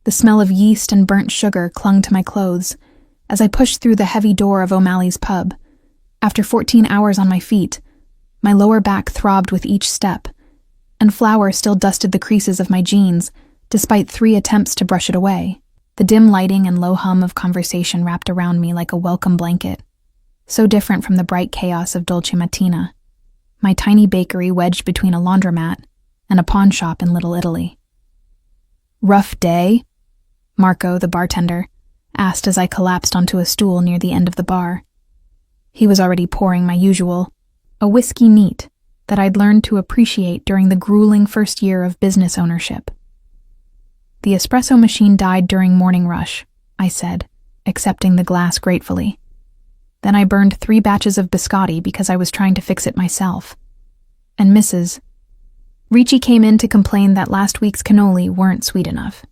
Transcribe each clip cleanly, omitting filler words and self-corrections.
The smell of yeast and burnt sugar clung to my clothes as I pushed through the heavy door of O'Malley's pub. After 14 hours on my feet, my lower back throbbed with each step, and flour still dusted the creases of my jeans, despite 3 attempts to brush it away. The dim lighting and low hum of conversation wrapped around me like a welcome blanket, so different from the bright chaos of Dolce Mattina, my tiny bakery wedged between a laundromat and a pawn shop in Little Italy. "Rough day?" Marco, the bartender, asked as I collapsed onto a stool near the end of the bar. He was already pouring my usual, a whiskey neat that I'd learned to appreciate during the grueling first year of business ownership. "The espresso machine died during morning rush," I said, accepting the glass gratefully. Then I burned 3 batches of biscotti because I was trying to fix it myself. And Mrs. Ricci came in to complain that last week's cannoli weren't sweet enough.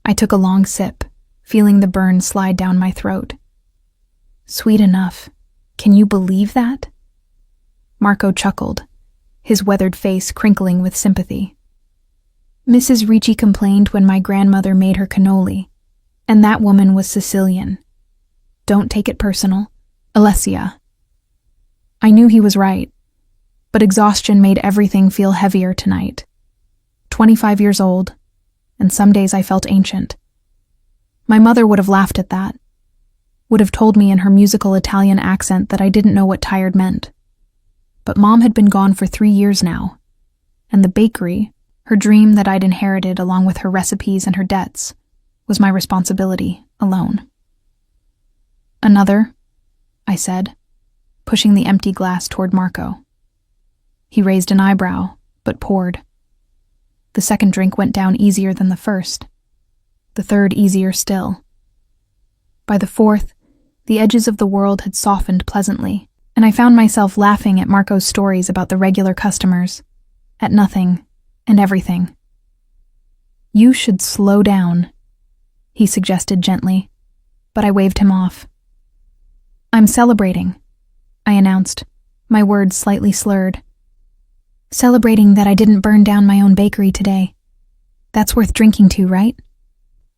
I took a long sip, feeling the burn slide down my throat. "Sweet enough. Can you believe that?" Marco chuckled, his weathered face crinkling with sympathy. "Mrs. Ricci complained when my grandmother made her cannoli, and that woman was Sicilian. Don't take it personal. Alessia." I knew he was right, but exhaustion made everything feel heavier tonight. 25 years old, and some days I felt ancient. My mother would have laughed at that, would have told me in her musical Italian accent that I didn't know what tired meant. But Mom had been gone for 3 years now, and the bakery, her dream that I'd inherited along with her recipes and her debts, was my responsibility alone. "Another?" I said, pushing the empty glass toward Marco. He raised an eyebrow, but poured. The second drink went down easier than the first, the third easier still. By the fourth, the edges of the world had softened pleasantly, and I found myself laughing at Marco's stories about the regular customers, at nothing and everything. "You should slow down," he suggested gently, but I waved him off. "I'm celebrating," I announced, my words slightly slurred. "Celebrating that I didn't burn down my own bakery today. That's worth drinking to, right?"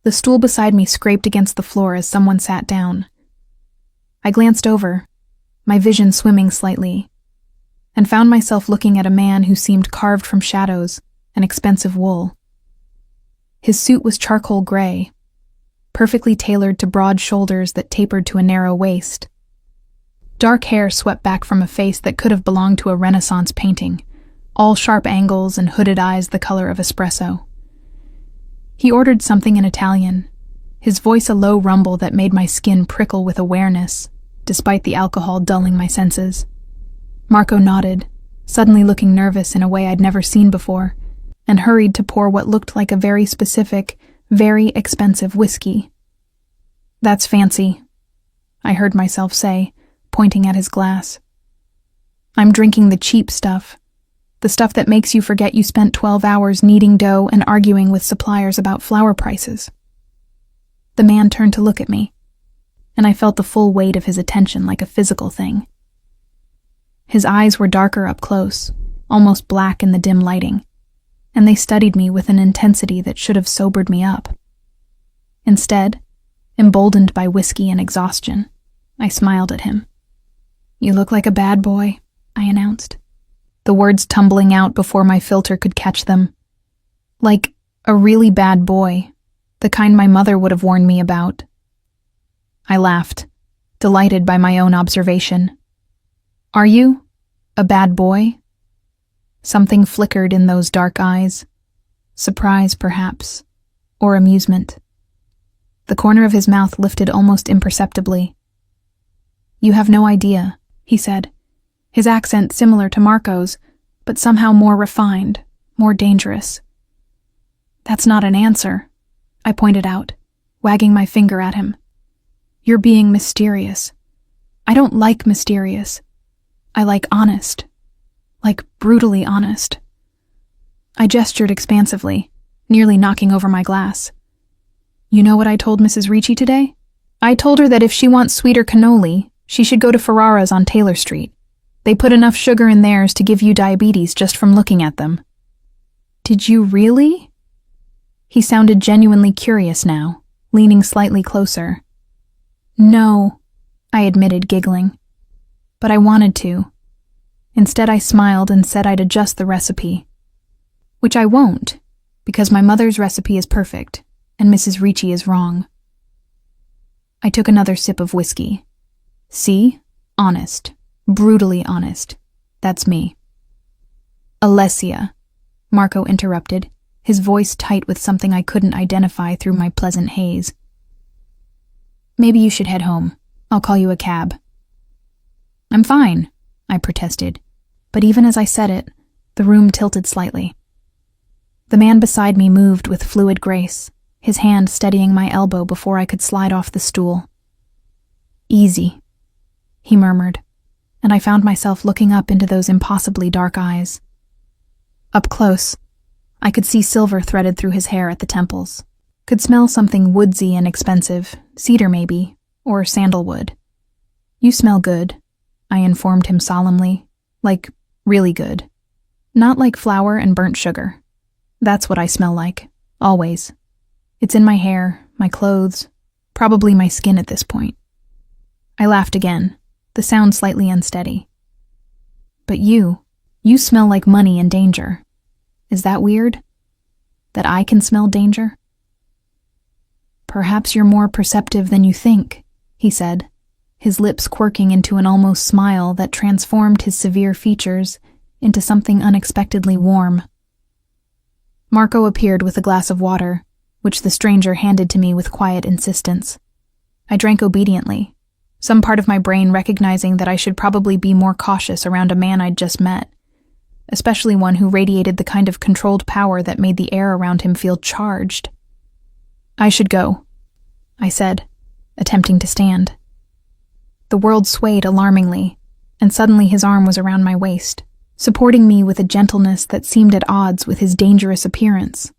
The stool beside me scraped against the floor as someone sat down. I glanced over, my vision swimming slightly, and found myself looking at a man who seemed carved from shadows and expensive wool. His suit was charcoal gray, perfectly tailored to broad shoulders that tapered to a narrow waist. Dark hair swept back from a face that could have belonged to a Renaissance painting, all sharp angles and hooded eyes the color of espresso. He ordered something in Italian, his voice a low rumble that made my skin prickle with awareness, despite the alcohol dulling my senses. Marco nodded, suddenly looking nervous in a way I'd never seen before, and hurried to pour what looked like a very specific, very expensive whiskey. "That's fancy," I heard myself say, pointing at his glass. "I'm drinking the cheap stuff, the stuff that makes you forget you spent 12 hours kneading dough and arguing with suppliers about flour prices." The man turned to look at me, and I felt the full weight of his attention like a physical thing. His eyes were darker up close, almost black in the dim lighting, and they studied me with an intensity that should have sobered me up. Instead, emboldened by whiskey and exhaustion, I smiled at him. "You look like a bad boy," I announced, the words tumbling out before my filter could catch them. "Like a really bad boy, the kind my mother would have warned me about." I laughed, delighted by my own observation. "Are you? A bad boy?" Something flickered in those dark eyes. Surprise, perhaps, or amusement. The corner of his mouth lifted almost imperceptibly. "You have no idea," he said, his accent similar to Marco's, but somehow more refined, more dangerous. "That's not an answer," I pointed out, wagging my finger at him. "You're being mysterious. I don't like mysterious. I like honest. Like brutally honest." I gestured expansively, nearly knocking over my glass. "You know what I told Mrs. Ricci today? I told her that if she wants sweeter cannoli, she should go to Ferrara's on Taylor Street. They put enough sugar in theirs to give you diabetes just from looking at them." "Did you really?" He sounded genuinely curious now, leaning slightly closer. No, I admitted, giggling. But I wanted to. Instead, I smiled and said I'd adjust the recipe. Which I won't, because my mother's recipe is perfect, and Mrs. Ricci is wrong. I took another sip of whiskey. See? Honest. Brutally honest. That's me. Alessia, Marco interrupted, his voice tight with something I couldn't identify through my pleasant haze. Maybe you should head home. I'll call you a cab. I'm fine, I protested, but even as I said it, the room tilted slightly. The man beside me moved with fluid grace, his hand steadying my elbow before I could slide off the stool. Easy, he murmured, and I found myself looking up into those impossibly dark eyes. Up close, I could see silver threaded through his hair at the temples, could smell something woodsy and expensive, cedar maybe, or sandalwood. You smell good, I informed him solemnly, like really good. Not like flour and burnt sugar. That's what I smell like, always. It's in my hair, my clothes, probably my skin at this point. I laughed again, the sound slightly unsteady. But you smell like money and danger. Is that weird? That I can smell danger? Perhaps you're more perceptive than you think, he said, his lips quirking into an almost smile that transformed his severe features into something unexpectedly warm. Marco appeared with a glass of water, which the stranger handed to me with quiet insistence. I drank obediently, some part of my brain recognizing that I should probably be more cautious around a man I'd just met, especially one who radiated the kind of controlled power that made the air around him feel charged. I should go, I said, attempting to stand. The world swayed alarmingly, and suddenly his arm was around my waist, supporting me with a gentleness that seemed at odds with his dangerous appearance.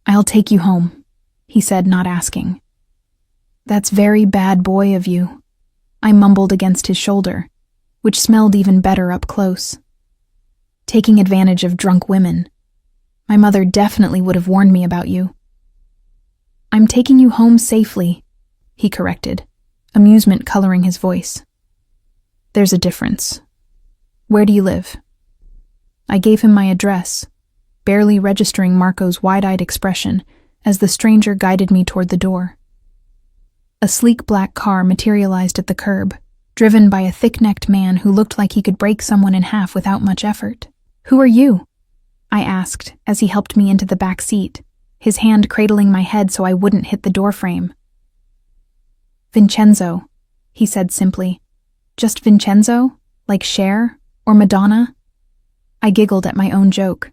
I'll take you home, he said, not asking. That's very bad boy of you, I mumbled against his shoulder, which smelled even better up close. Taking advantage of drunk women. My mother definitely would have warned me about you. I'm taking you home safely, he corrected, amusement coloring his voice. There's a difference. Where do you live? I gave him my address, barely registering Marco's wide-eyed expression as the stranger guided me toward the door. A sleek black car materialized at the curb, driven by a thick-necked man who looked like he could break someone in half without much effort. Who are you? I asked as he helped me into the back seat, his hand cradling my head so I wouldn't hit the doorframe. Vincenzo, he said simply. Just Vincenzo? Like Cher? Or Madonna? I giggled at my own joke.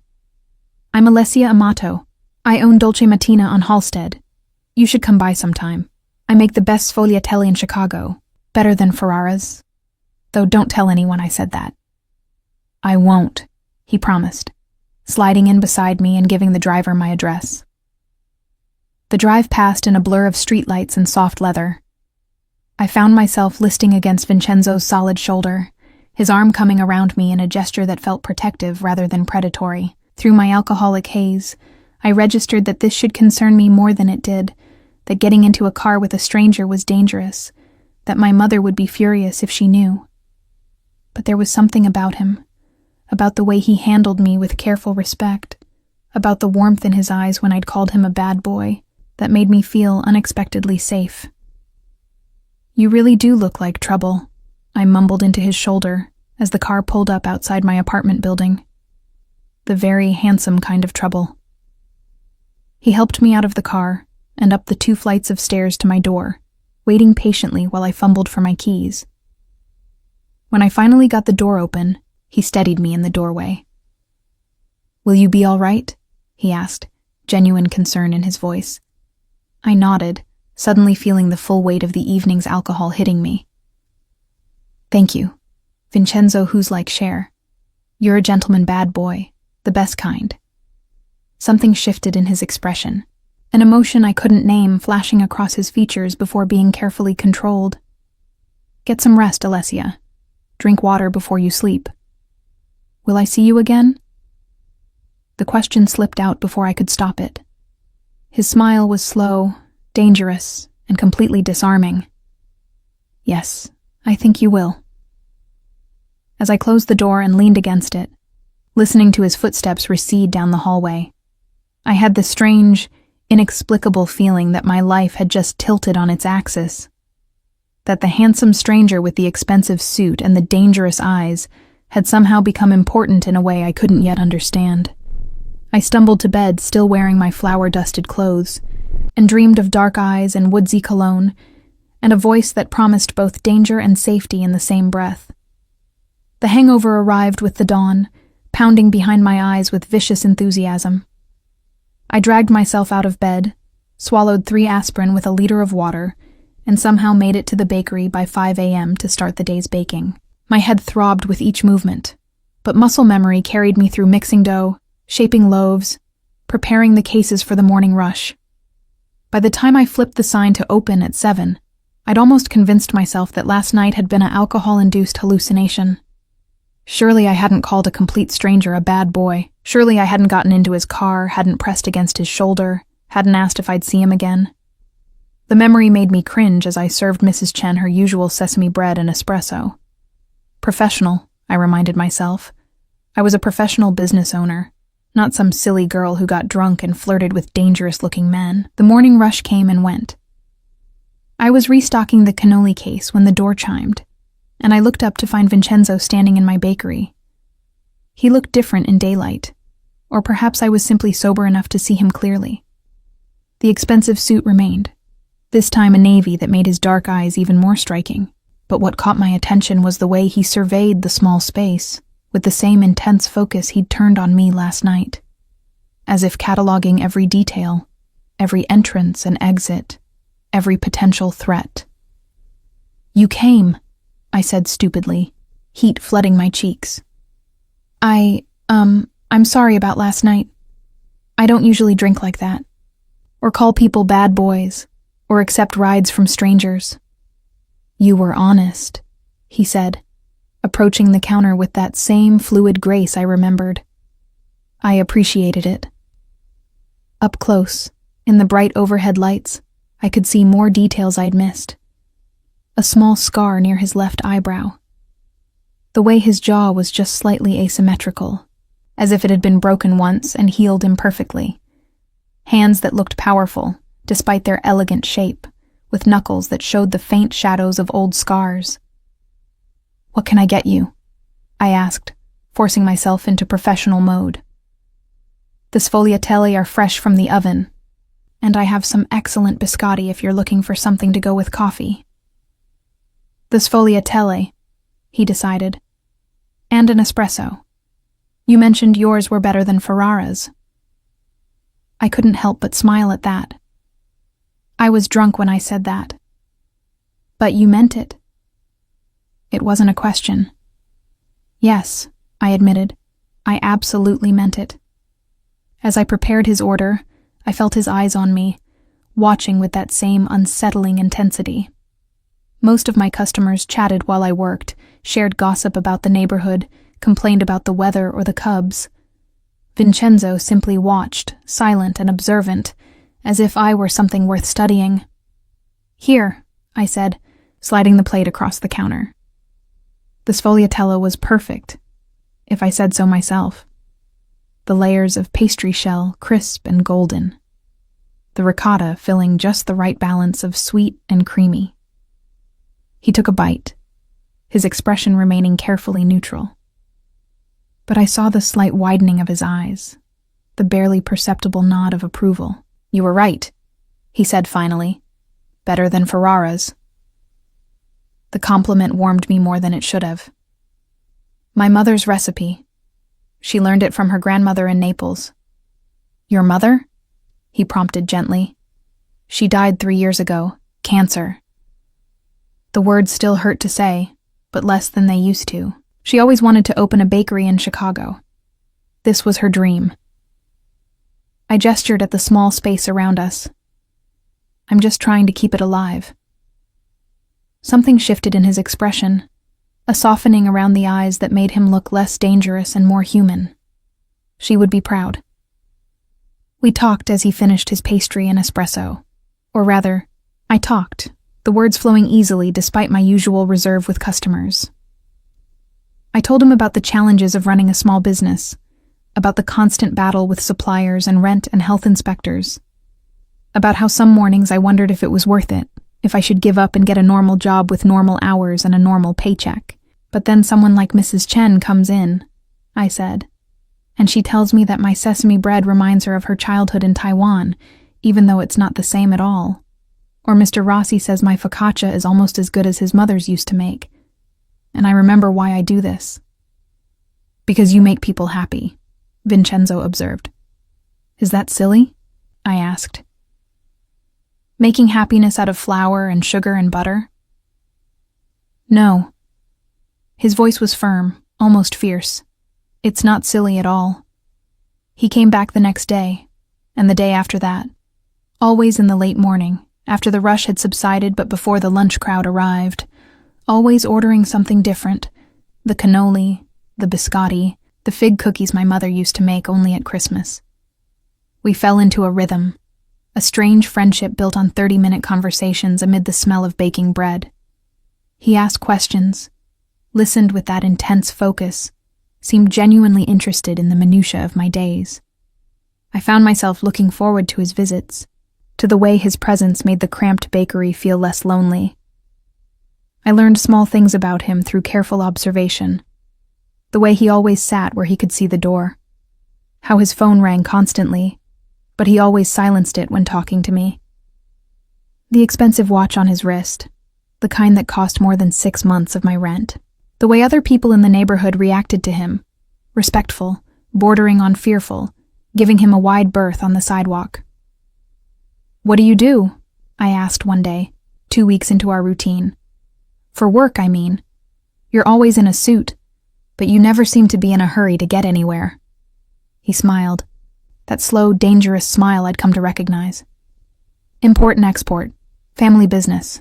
I'm Alessia Amato. I own Dolce Mattina on Halsted. You should come by sometime. I make the best sfogliatelli in Chicago. Better than Ferrara's. Though don't tell anyone I said that. I won't, he promised, sliding in beside me and giving the driver my address. The drive passed in a blur of streetlights and soft leather. I found myself listing against Vincenzo's solid shoulder, his arm coming around me in a gesture that felt protective rather than predatory. Through my alcoholic haze, I registered that this should concern me more than it did, that getting into a car with a stranger was dangerous, that my mother would be furious if she knew. But there was something about him, about the way he handled me with careful respect, about the warmth in his eyes when I'd called him a bad boy, that made me feel unexpectedly safe. You really do look like trouble, I mumbled into his shoulder as the car pulled up outside my apartment building. The very handsome kind of trouble. He helped me out of the car and up the 2 flights of stairs to my door, waiting patiently while I fumbled for my keys. When I finally got the door open, he steadied me in the doorway. Will you be all right? He asked, genuine concern in his voice. I nodded, suddenly feeling the full weight of the evening's alcohol hitting me. Thank you. Vincenzo who's like Cher. You're a gentleman bad boy, the best kind. Something shifted in his expression, an emotion I couldn't name flashing across his features before being carefully controlled. Get some rest, Alessia. Drink water before you sleep. Will I see you again? The question slipped out before I could stop it. His smile was slow, dangerous, and completely disarming. "Yes, I think you will." As I closed the door and leaned against it, listening to his footsteps recede down the hallway, I had the strange, inexplicable feeling that my life had just tilted on its axis, that the handsome stranger with the expensive suit and the dangerous eyes had somehow become important in a way I couldn't yet understand. I stumbled to bed, still wearing my flour-dusted clothes, and dreamed of dark eyes and woodsy cologne, and a voice that promised both danger and safety in the same breath. The hangover arrived with the dawn, pounding behind my eyes with vicious enthusiasm. I dragged myself out of bed, swallowed 3 aspirin with a liter of water, and somehow made it to the bakery by 5 a.m. to start the day's baking. My head throbbed with each movement, but muscle memory carried me through mixing dough, shaping loaves, preparing the cases for the morning rush. By the time I flipped the sign to open at 7, I'd almost convinced myself that last night had been an alcohol-induced hallucination. Surely I hadn't called a complete stranger a bad boy. Surely I hadn't gotten into his car, hadn't pressed against his shoulder, hadn't asked if I'd see him again. The memory made me cringe as I served Mrs. Chen her usual sesame bread and espresso. Professional, I reminded myself. I was a professional business owner, not some silly girl who got drunk and flirted with dangerous-looking men. The morning rush came and went. I was restocking the cannoli case when the door chimed, and I looked up to find Vincenzo standing in my bakery. He looked different in daylight, or perhaps I was simply sober enough to see him clearly. The expensive suit remained, this time a navy that made his dark eyes even more striking. But what caught my attention was the way he surveyed the small space, with the same intense focus he'd turned on me last night, as if cataloging every detail, every entrance and exit, every potential threat. "You came," I said stupidly, heat flooding my cheeks. I'm sorry about last night. I don't usually drink like that, or call people bad boys, or accept rides from strangers." "You were honest," he said, approaching the counter with that same fluid grace I remembered. I appreciated it. Up close, in the bright overhead lights, I could see more details I'd missed. A small scar near his left eyebrow. The way his jaw was just slightly asymmetrical, as if it had been broken once and healed imperfectly. Hands that looked powerful, despite their elegant shape, with knuckles that showed the faint shadows of old scars. "What can I get you?" I asked, forcing myself into professional mode. "The sfogliatelle are fresh from the oven, and I have some excellent biscotti if you're looking for something to go with coffee." "The sfogliatelle," he decided, "and an espresso. You mentioned yours were better than Ferrara's." I couldn't help but smile at that. I was drunk when I said that. "But you meant it." It wasn't a question. "Yes," I admitted, "I absolutely meant it." As I prepared his order, I felt his eyes on me, watching with that same unsettling intensity. Most of my customers chatted while I worked, shared gossip about the neighborhood, complained about the weather or the Cubs. Vincenzo simply watched, silent and observant, as if I were something worth studying. "Here," I said, sliding the plate across the counter. The sfogliatelle was perfect, if I said so myself. The layers of pastry shell crisp and golden. The ricotta filling just the right balance of sweet and creamy. He took a bite, his expression remaining carefully neutral. But I saw the slight widening of his eyes, the barely perceptible nod of approval. "You were right," he said finally. "Better than Ferrara's." The compliment warmed me more than it should have. "My mother's recipe. She learned it from her grandmother in Naples." "Your mother?" he prompted gently. "She died 3 years ago. Cancer." The words still hurt to say, but less than they used to. She always wanted to open a bakery in Chicago. This was her dream. I gestured at the small space around us. "I'm just trying to keep it alive." Something shifted in his expression, a softening around the eyes that made him look less dangerous and more human. She would be proud. We talked as he finished his pastry and espresso. Or rather, I talked, the words flowing easily despite my usual reserve with customers. I told him about the challenges of running a small business, about the constant battle with suppliers and rent and health inspectors, about how some mornings I wondered if it was worth it, if I should give up and get a normal job with normal hours and a normal paycheck. But then someone like Mrs. Chen comes in, I said, and she tells me that my sesame bread reminds her of her childhood in Taiwan, even though it's not the same at all. Or Mr. Rossi says my focaccia is almost as good as his mother's used to make. And I remember why I do this. Because you make people happy, Vincenzo observed. Is that silly? I asked. Making happiness out of flour and sugar and butter? No. His voice was firm, almost fierce. It's not silly at all. He came back the next day, and the day after that, always in the late morning, after the rush had subsided but before the lunch crowd arrived, always ordering something different, the cannoli, the biscotti, the fig cookies my mother used to make only at Christmas. We fell into a rhythm, a strange friendship built on 30-minute conversations amid the smell of baking bread. He asked questions, listened with that intense focus, seemed genuinely interested in the minutiae of my days. I found myself looking forward to his visits, to the way his presence made the cramped bakery feel less lonely. I learned small things about him through careful observation. The way he always sat where he could see the door. How his phone rang constantly, but he always silenced it when talking to me. The expensive watch on his wrist, the kind that cost more than 6 months of my rent. The way other people in the neighborhood reacted to him, respectful, bordering on fearful, giving him a wide berth on the sidewalk. "What do you do?" I asked one day, 2 weeks into our routine. "For work, I mean. You're always in a suit, but you never seem to be in a hurry to get anywhere." He smiled, that slow, dangerous smile I'd come to recognize. "Import and export, family business."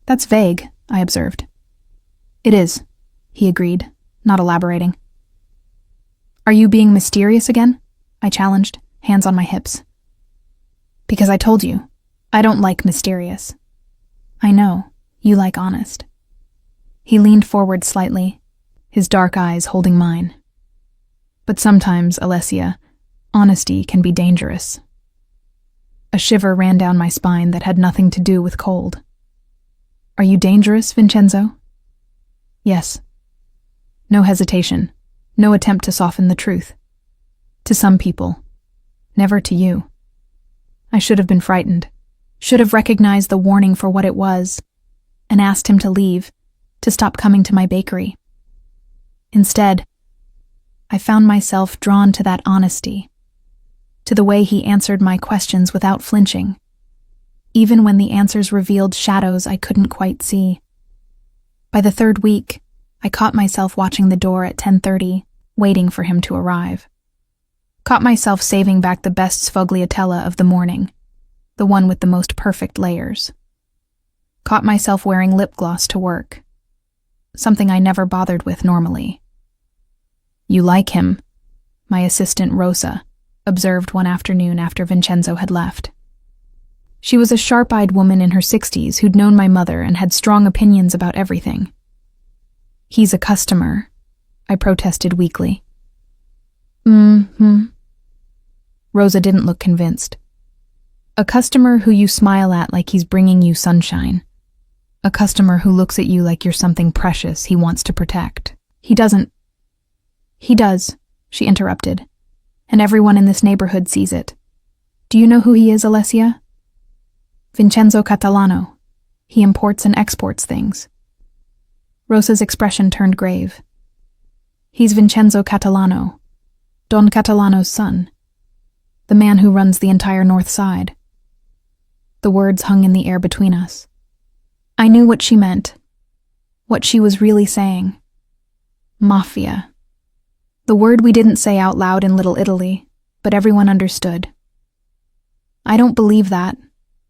"That's vague," I observed. "It is," he agreed, not elaborating. "Are you being mysterious again?" I challenged, hands on my hips. "Because I told you, I don't like mysterious. I know, you like honest." He leaned forward slightly, his dark eyes holding mine. "But sometimes, Alessia, honesty can be dangerous." A shiver ran down my spine that had nothing to do with cold. "Are you dangerous, Vincenzo?" "Yes." No hesitation, no attempt to soften the truth. "To some people, never to you." I should have been frightened, should have recognized the warning for what it was, and asked him to leave, to stop coming to my bakery. Instead, I found myself drawn to that honesty, to the way he answered my questions without flinching, even when the answers revealed shadows I couldn't quite see. By the 3rd week, I caught myself watching the door at 10:30, waiting for him to arrive. Caught myself saving back the best sfogliatella of the morning, the one with the most perfect layers. Caught myself wearing lip gloss to work, something I never bothered with normally. "You like him," my assistant Rosa observed one afternoon after Vincenzo had left. She was a sharp-eyed woman in her 60s who'd known my mother and had strong opinions about everything. "He's a customer," I protested weakly. Rosa didn't look convinced. "A customer who you smile at like he's bringing you sunshine. A customer who looks at you like you're something precious he wants to protect. He doesn't." "He does," she interrupted, "and everyone in this neighborhood sees it. Do you know who he is, Alessia?" "Vincenzo Catalano. He imports and exports things." Rosa's expression turned grave. "He's Vincenzo Catalano, Don Catalano's son, the man who runs the entire North Side." The words hung in the air between us. I knew what she meant, what she was really saying. Mafia. The word we didn't say out loud in Little Italy, but everyone understood. "I don't believe that,"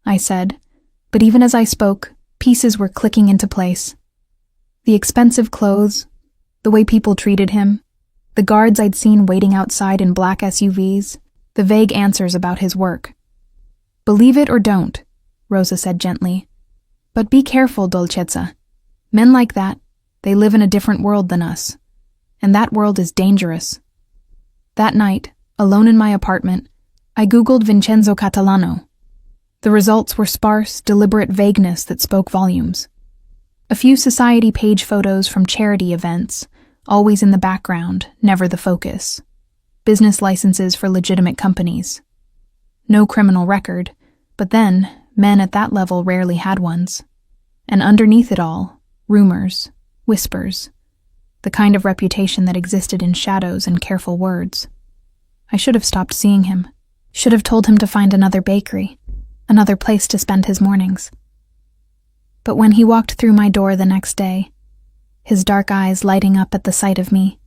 I said, but even as I spoke, pieces were clicking into place. The expensive clothes, the way people treated him, the guards I'd seen waiting outside in black SUVs, the vague answers about his work. "Believe it or don't," Rosa said gently. "But be careful, Dolcezza. Men like that, they live in a different world than us. And that world is dangerous." That night, alone in my apartment, I Googled Vincenzo Catalano. The results were sparse, deliberate vagueness that spoke volumes. A few society page photos from charity events, always in the background, never the focus. Business licenses for legitimate companies. No criminal record, but then, men at that level rarely had ones. And underneath it all, rumors, whispers, the kind of reputation that existed in shadows and careful words. I should have stopped seeing him. Should have told him to find another bakery, another place to spend his mornings. But when he walked through my door the next day, his dark eyes lighting up at the sight of me,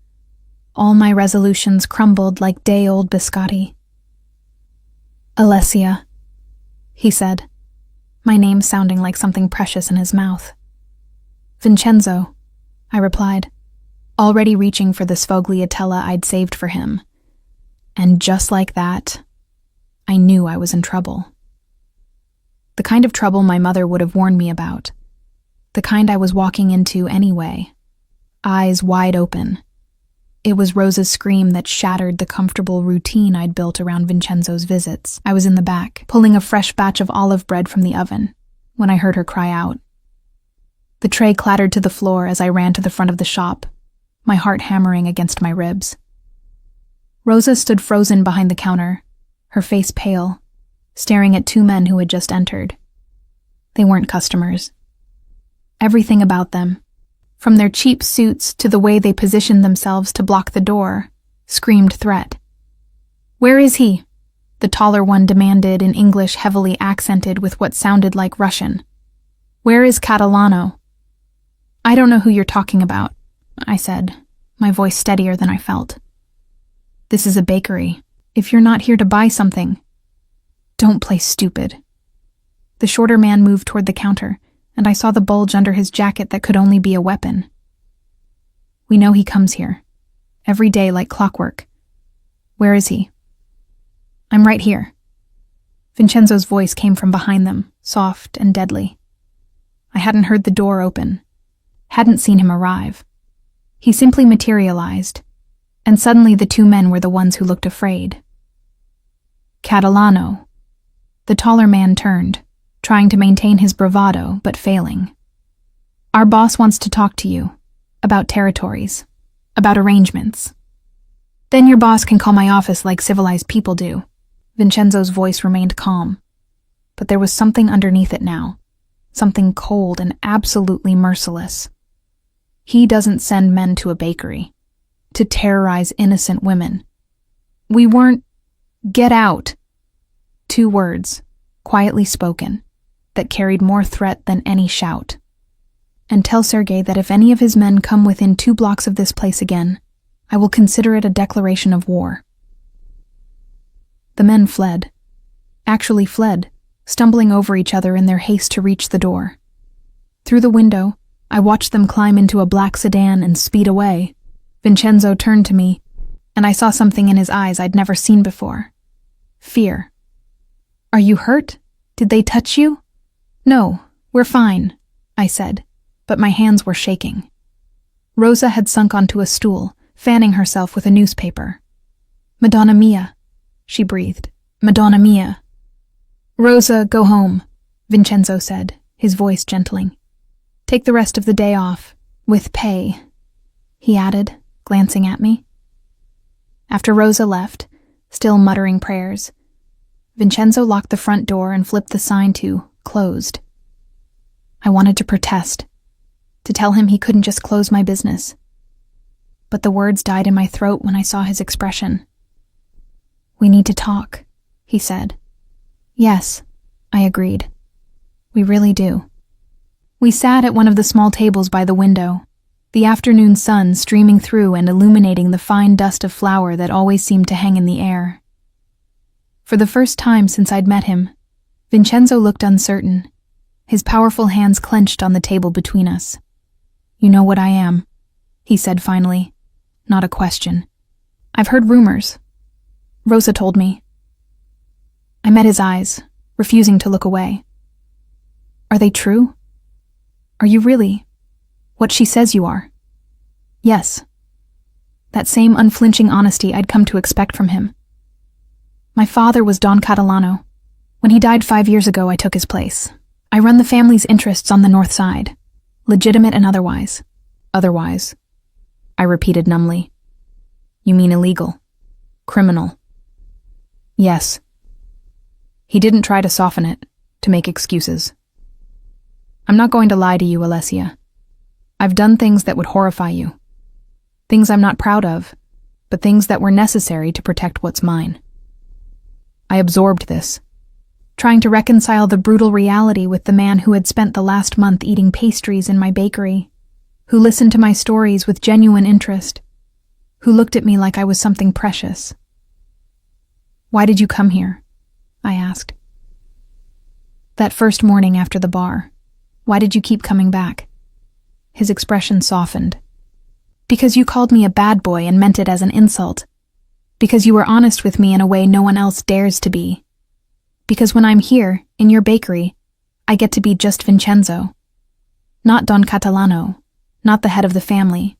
all my resolutions crumbled like day-old biscotti. "Alessia," he said, my name sounding like something precious in his mouth. "Vincenzo," I replied, already reaching for the sfogliatella I'd saved for him. And just like that, I knew I was in trouble. The kind of trouble my mother would have warned me about. The kind I was walking into anyway, eyes wide open. It was Rosa's scream that shattered the comfortable routine I'd built around Vincenzo's visits. I was in the back, pulling a fresh batch of olive bread from the oven, when I heard her cry out. The tray clattered to the floor as I ran to the front of the shop, my heart hammering against my ribs. Rosa stood frozen behind the counter, her face pale, staring at two men who had just entered. They weren't customers. Everything about them, from their cheap suits to the way they positioned themselves to block the door, screamed threat. "Where is he?" the taller one demanded in English heavily accented with what sounded like Russian. "Where is Catalano?" "I don't know who you're talking about," I said, my voice steadier than I felt. "This is a bakery. If you're not here to buy something, don't play stupid." The shorter man moved toward the counter, and I saw the bulge under his jacket that could only be a weapon. "We know he comes here. Every day like clockwork. Where is he?" "I'm right here." Vincenzo's voice came from behind them, soft and deadly. I hadn't heard the door open, hadn't seen him arrive. He simply materialized, and suddenly the two men were the ones who looked afraid. "Catalano." The taller man turned, trying to maintain his bravado, but failing. "Our boss wants to talk to you. About territories. About arrangements." "Then your boss can call my office like civilized people do." Vincenzo's voice remained calm, but there was something underneath it now. Something cold and absolutely merciless. "He doesn't send men to a bakery to terrorize innocent women. We weren't... Get out." 2 words, quietly spoken, that carried more threat than any shout. "And tell Sergei that if any of his men come within 2 blocks of this place again, I will consider it a declaration of war." The men fled. Actually fled, stumbling over each other in their haste to reach the door. Through the window, I watched them climb into a black sedan and speed away. Vincenzo turned to me, and I saw something in his eyes I'd never seen before. Fear. "Are you hurt? Did they touch you?" "No, we're fine," I said, but my hands were shaking. Rosa had sunk onto a stool, fanning herself with a newspaper. "Madonna mia," she breathed. "Madonna mia." "Rosa, go home," Vincenzo said, his voice gentling. "Take the rest of the day off, with pay," he added, glancing at me. After Rosa left, still muttering prayers, Vincenzo locked the front door and flipped the sign to "closed." I wanted to protest, to tell him he couldn't just close my business. But the words died in my throat when I saw his expression. "We need to talk," he said. "Yes," I agreed. "We really do." We sat at one of the small tables by the window, the afternoon sun streaming through and illuminating the fine dust of flour that always seemed to hang in the air. For the first time since I'd met him, Vincenzo looked uncertain, his powerful hands clenched on the table between us. "You know what I am," he said finally, not a question. "I've heard rumors. Rosa told me. I met his eyes, refusing to look away. Are they true? Are you really what she says you are? Yes. That same unflinching honesty I'd come to expect from him. My father was Don Catalano. When he died 5 years ago, I took his place. I run the family's interests on the north side, legitimate and otherwise. Otherwise, I repeated numbly. You mean illegal? Criminal? Yes. He didn't try to soften it, to make excuses. I'm not going to lie to you, Alessia. I've done things that would horrify you. Things I'm not proud of, but things that were necessary to protect what's mine. I absorbed this, trying to reconcile the brutal reality with the man who had spent the last month eating pastries in my bakery, who listened to my stories with genuine interest, who looked at me like I was something precious. Why did you come here? I asked. That first morning after the bar, why did you keep coming back? His expression softened. Because you called me a bad boy and meant it as an insult. Because you were honest with me in a way no one else dares to be. Because when I'm here, in your bakery, I get to be just Vincenzo. Not Don Catalano, not the head of the family.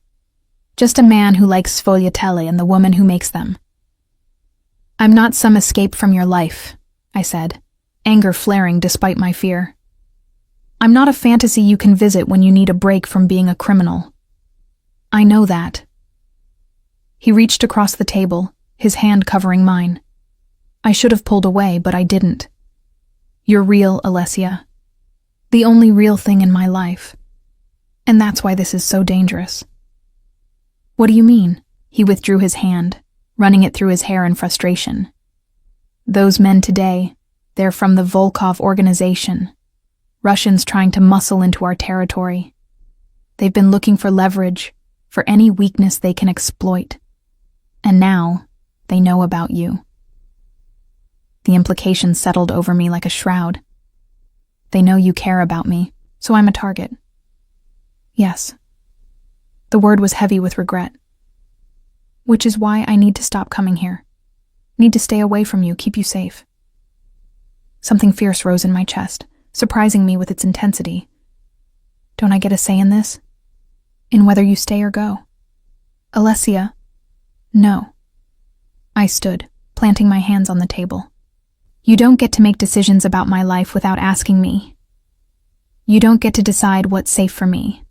Just a man who likes sfogliatelle and the woman who makes them. I'm not some escape from your life, I said, anger flaring despite my fear. I'm not a fantasy you can visit when you need a break from being a criminal. I know that. He reached across the table, his hand covering mine. I should have pulled away, but I didn't. You're real, Alessia. The only real thing in my life. And that's why this is so dangerous. What do you mean? He withdrew his hand, running it through his hair in frustration. Those men today, they're from the Volkov organization. Russians trying to muscle into our territory. They've been looking for leverage, for any weakness they can exploit. And now, they know about you. The implications settled over me like a shroud. They know you care about me, so I'm a target. Yes. The word was heavy with regret. Which is why I need to stop coming here. Need to stay away from you, keep you safe. Something fierce rose in my chest, surprising me with its intensity. Don't I get a say in this? In whether you stay or go? Alessia? No. I stood, planting my hands on the table. You don't get to make decisions about my life without asking me. You don't get to decide what's safe for me.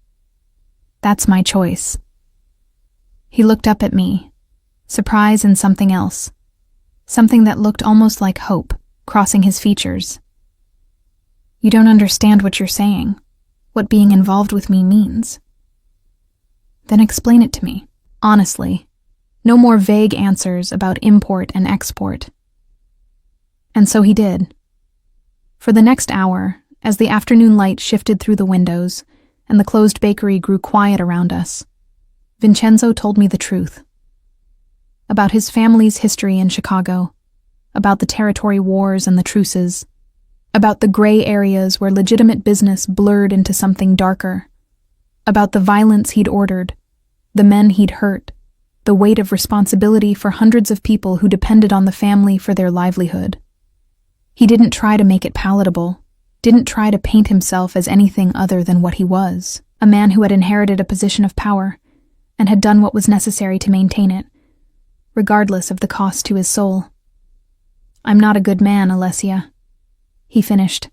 That's my choice. He looked up at me, surprise and something else, something that looked almost like hope, crossing his features. You don't understand what you're saying, what being involved with me means. Then explain it to me, honestly. No more vague answers about import and export. And so he did. For the next hour, as the afternoon light shifted through the windows and the closed bakery grew quiet around us, Vincenzo told me the truth. About his family's history in Chicago, about the territory wars and the truces, about the gray areas where legitimate business blurred into something darker, about the violence he'd ordered, the men he'd hurt, the weight of responsibility for hundreds of people who depended on the family for their livelihood. He didn't try to make it palatable, didn't try to paint himself as anything other than what he was, a man who had inherited a position of power and had done what was necessary to maintain it, regardless of the cost to his soul. I'm not a good man, Alessia, he finished.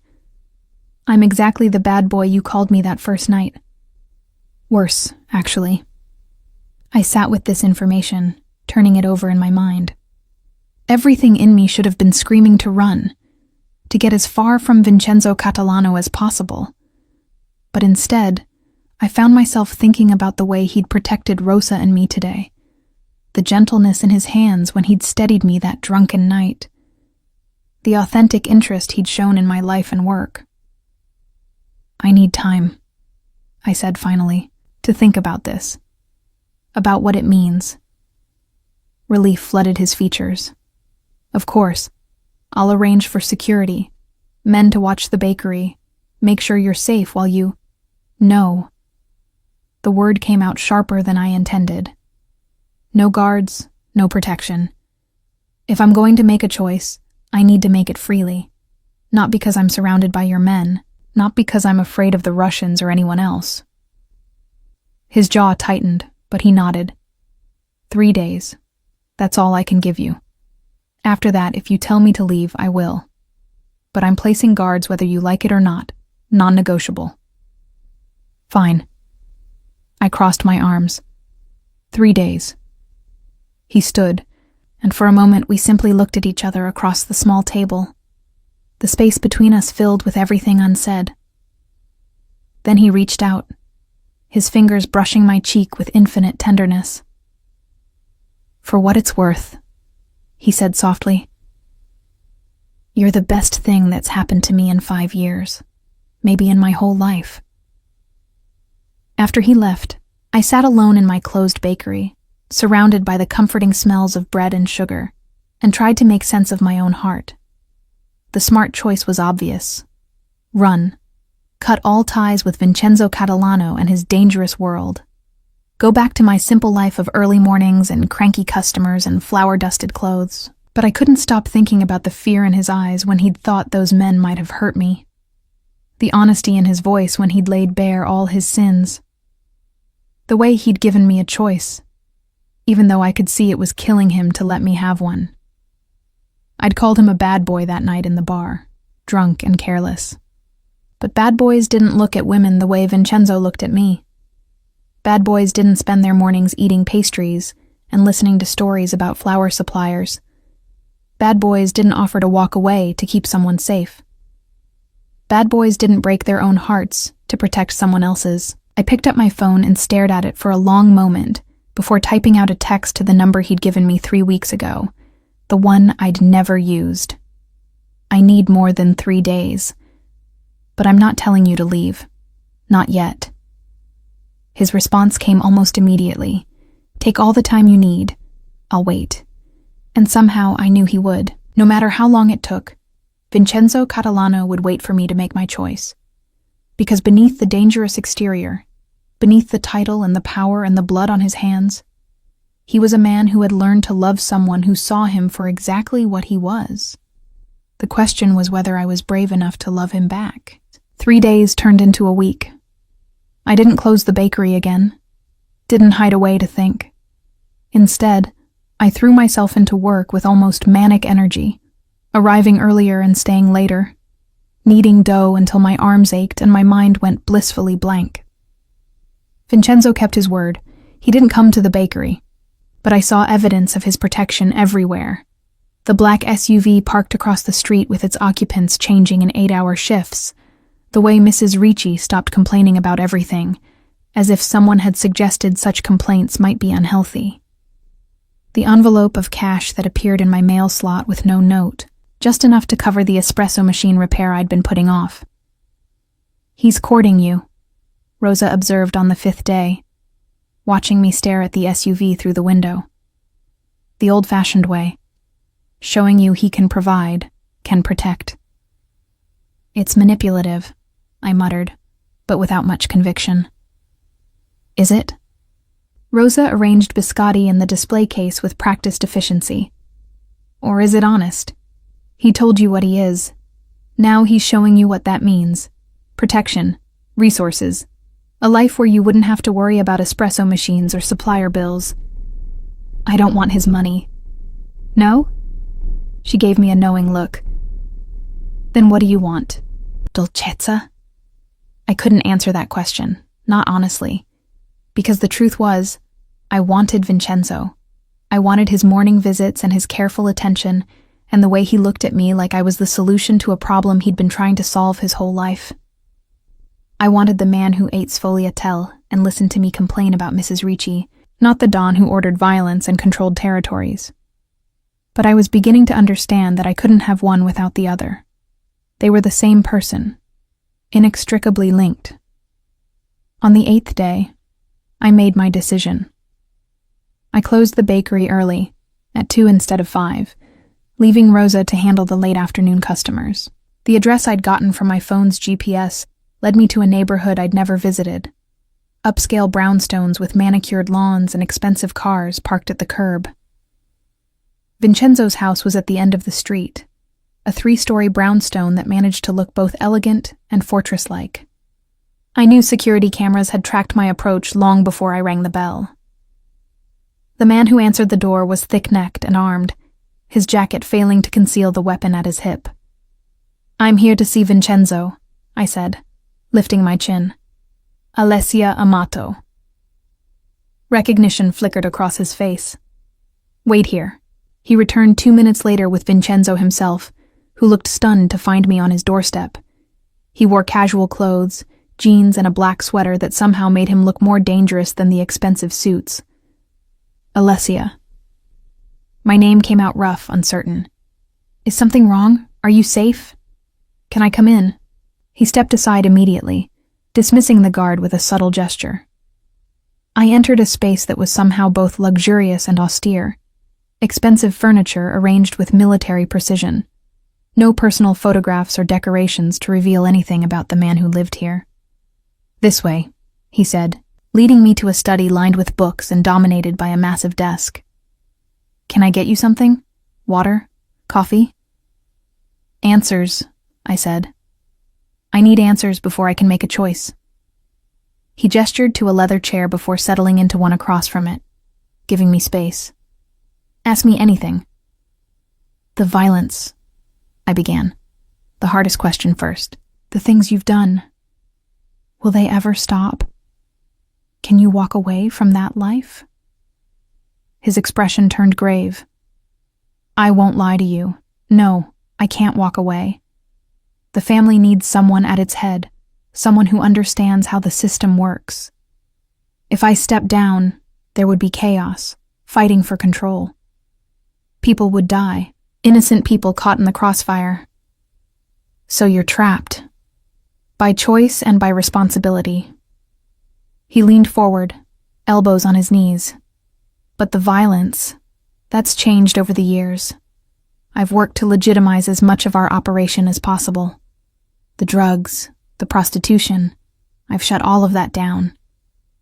I'm exactly the bad boy you called me that first night. Worse, actually. I sat with this information, turning it over in my mind. Everything in me should have been screaming to run, to get as far from Vincenzo Catalano as possible. But instead, I found myself thinking about the way he'd protected Rosa and me today, the gentleness in his hands when he'd steadied me that drunken night, the authentic interest he'd shown in my life and work. I need time, I said finally, to think about this. About what it means. Relief flooded his features. Of course, I'll arrange for security, men to watch the bakery, make sure you're safe while you... No. The word came out sharper than I intended. No guards, no protection. If I'm going to make a choice, I need to make it freely. Not because I'm surrounded by your men, not because I'm afraid of the Russians or anyone else. His jaw tightened, but he nodded. 3 days. That's all I can give you. After that, if you tell me to leave, I will. But I'm placing guards whether you like it or not, non-negotiable. Fine. I crossed my arms. 3 days. He stood, and for a moment we simply looked at each other across the small table, the space between us filled with everything unsaid. Then he reached out, his fingers brushing my cheek with infinite tenderness. For what it's worth, he said softly, you're the best thing that's happened to me in 5 years, maybe in my whole life. After he left, I sat alone in my closed bakery, surrounded by the comforting smells of bread and sugar, and tried to make sense of my own heart. The smart choice was obvious. Run. Cut all ties with Vincenzo Catalano and his dangerous world. Go back to my simple life of early mornings and cranky customers and flour-dusted clothes. But I couldn't stop thinking about the fear in his eyes when he'd thought those men might have hurt me. The honesty in his voice when he'd laid bare all his sins. The way he'd given me a choice, even though I could see it was killing him to let me have one. I'd called him a bad boy that night in the bar, drunk and careless. But bad boys didn't look at women the way Vincenzo looked at me. Bad boys didn't spend their mornings eating pastries and listening to stories about flour suppliers. Bad boys didn't offer to walk away to keep someone safe. Bad boys didn't break their own hearts to protect someone else's. I picked up my phone and stared at it for a long moment before typing out a text to the number he'd given me 3 weeks ago, the one I'd never used. I need more than 3 days. But I'm not telling you to leave. Not yet. His response came almost immediately. Take all the time you need. I'll wait. And somehow I knew he would. No matter how long it took, Vincenzo Catalano would wait for me to make my choice. Because beneath the dangerous exterior, beneath the title and the power and the blood on his hands, he was a man who had learned to love someone who saw him for exactly what he was. The question was whether I was brave enough to love him back. 3 days turned into a week. I didn't close the bakery again, didn't hide away to think. Instead, I threw myself into work with almost manic energy, arriving earlier and staying later, kneading dough until my arms ached and my mind went blissfully blank. Vincenzo kept his word. He didn't come to the bakery, but I saw evidence of his protection everywhere. The black SUV parked across the street with its occupants changing in 8-hour shifts, the way Mrs. Ricci stopped complaining about everything, as if someone had suggested such complaints might be unhealthy. The envelope of cash that appeared in my mail slot with no note, just enough to cover the espresso machine repair I'd been putting off. He's courting you, Rosa observed on the 5th day, watching me stare at the SUV through the window. The old-fashioned way, showing you he can provide, can protect. It's manipulative, I muttered, but without much conviction. Is it? Rosa arranged biscotti in the display case with practiced efficiency. Or is it honest? He told you what he is. Now he's showing you what that means. Protection, resources, a life where you wouldn't have to worry about espresso machines or supplier bills. I don't want his money. No? She gave me a knowing look. Then what do you want? Dolcezza? I couldn't answer that question, not honestly. Because the truth was, I wanted Vincenzo. I wanted his morning visits and his careful attention, and the way he looked at me like I was the solution to a problem he'd been trying to solve his whole life. I wanted the man who ate sfogliatelle and listened to me complain about Mrs. Ricci, not the Don who ordered violence and controlled territories. But I was beginning to understand that I couldn't have one without the other. They were the same person, inextricably linked. On the 8th day, I made my decision. I closed the bakery early, at 2 instead of 5, leaving Rosa to handle the late afternoon customers. The address I'd gotten from my phone's GPS led me to a neighborhood I'd never visited. Upscale brownstones with manicured lawns and expensive cars parked at the curb. Vincenzo's house was at the end of the street, a 3-story brownstone that managed to look both elegant and fortress-like. I knew security cameras had tracked my approach long before I rang the bell. The man who answered the door was thick-necked and armed, his jacket failing to conceal the weapon at his hip. "I'm here to see Vincenzo," I said, lifting my chin. "Alessia Amato." Recognition flickered across his face. "Wait here." He returned 2 minutes later with Vincenzo himself, who looked stunned to find me on his doorstep. He wore casual clothes, jeans and a black sweater that somehow made him look more dangerous than the expensive suits. "Alessia." My name came out rough, uncertain. "Is something wrong? Are you safe? Can I come in?" He stepped aside immediately, dismissing the guard with a subtle gesture. I entered a space that was somehow both luxurious and austere. Expensive furniture arranged with military precision. No personal photographs or decorations to reveal anything about the man who lived here. "This way," he said, leading me to a study lined with books and dominated by a massive desk. "Can I get you something? Water? Coffee?" "Answers," I said. "I need answers before I can make a choice." He gestured to a leather chair before settling into one across from it, giving me space. "Ask me anything." "The violence," I began. "The hardest question first. The things you've done. Will they ever stop? Can you walk away from that life?" His expression turned grave. "I won't lie to you. No, I can't walk away. The family needs someone at its head, someone who understands how the system works. If I step down, there would be chaos, fighting for control. People would die, innocent people caught in the crossfire. So you're trapped. By choice and by responsibility." He leaned forward, elbows on his knees. "But the violence, that's changed over the years. I've worked to legitimize as much of our operation as possible. The drugs, the prostitution, I've shut all of that down.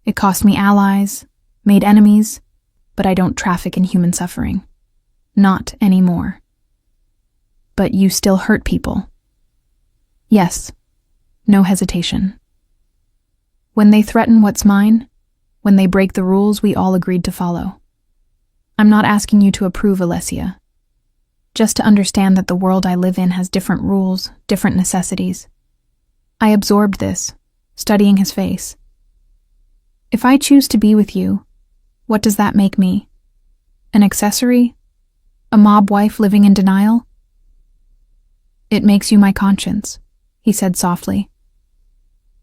It cost me allies, made enemies, but I don't traffic in human suffering. Not anymore." "But you still hurt people." "Yes." No hesitation. "When they threaten what's mine, when they break the rules we all agreed to follow. I'm not asking you to approve, Alessia. Just to understand that the world I live in has different rules, different necessities." I absorbed this, studying his face. "If I choose to be with you, what does that make me? An accessory? A mob wife living in denial?" "It makes you my conscience," he said softly.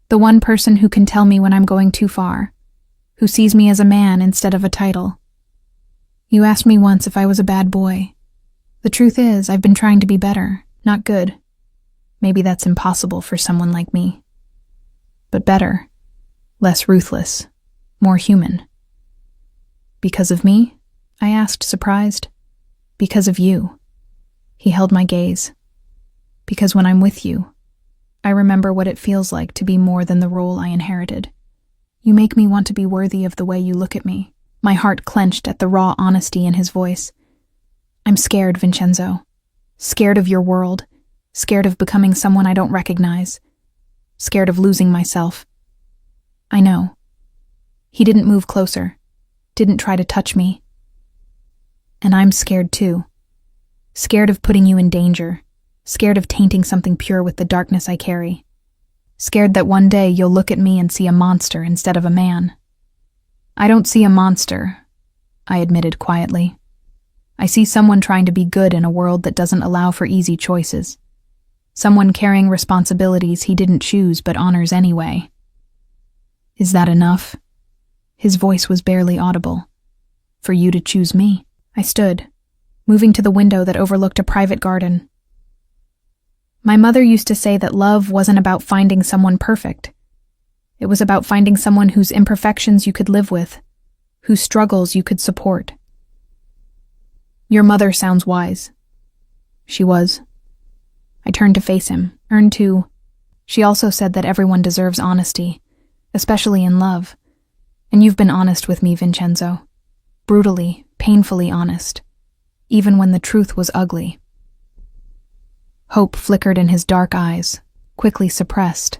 "The one person who can tell me when I'm going too far, who sees me as a man instead of a title. You asked me once if I was a bad boy. The truth is, I've been trying to be better, not good. Maybe that's impossible for someone like me. But better, less ruthless, more human." "Because of me?" I asked, surprised. "Because of you." He held my gaze. "Because when I'm with you, I remember what it feels like to be more than the role I inherited. You make me want to be worthy of the way you look at me." My heart clenched at the raw honesty in his voice. "I'm scared, Vincenzo. Scared of your world. Scared of becoming someone I don't recognize. Scared of losing myself." "I know." He didn't move closer, didn't try to touch me. "And I'm scared too. Scared of putting you in danger. Scared of tainting something pure with the darkness I carry. Scared that one day you'll look at me and see a monster instead of a man." "I don't see a monster," I admitted quietly. "I see someone trying to be good in a world that doesn't allow for easy choices. Someone carrying responsibilities he didn't choose but honors anyway." "Is that enough?" His voice was barely audible. "For you to choose me?" I stood, moving to the window that overlooked a private garden. "My mother used to say that love wasn't about finding someone perfect. It was about finding someone whose imperfections you could live with, whose struggles you could support." "Your mother sounds wise." She was. I turned to face him, earned to. She also said that everyone deserves honesty, especially in love. And you've been honest with me, Vincenzo. Brutally, painfully honest. Even when the truth was ugly. Hope flickered in his dark eyes, quickly suppressed.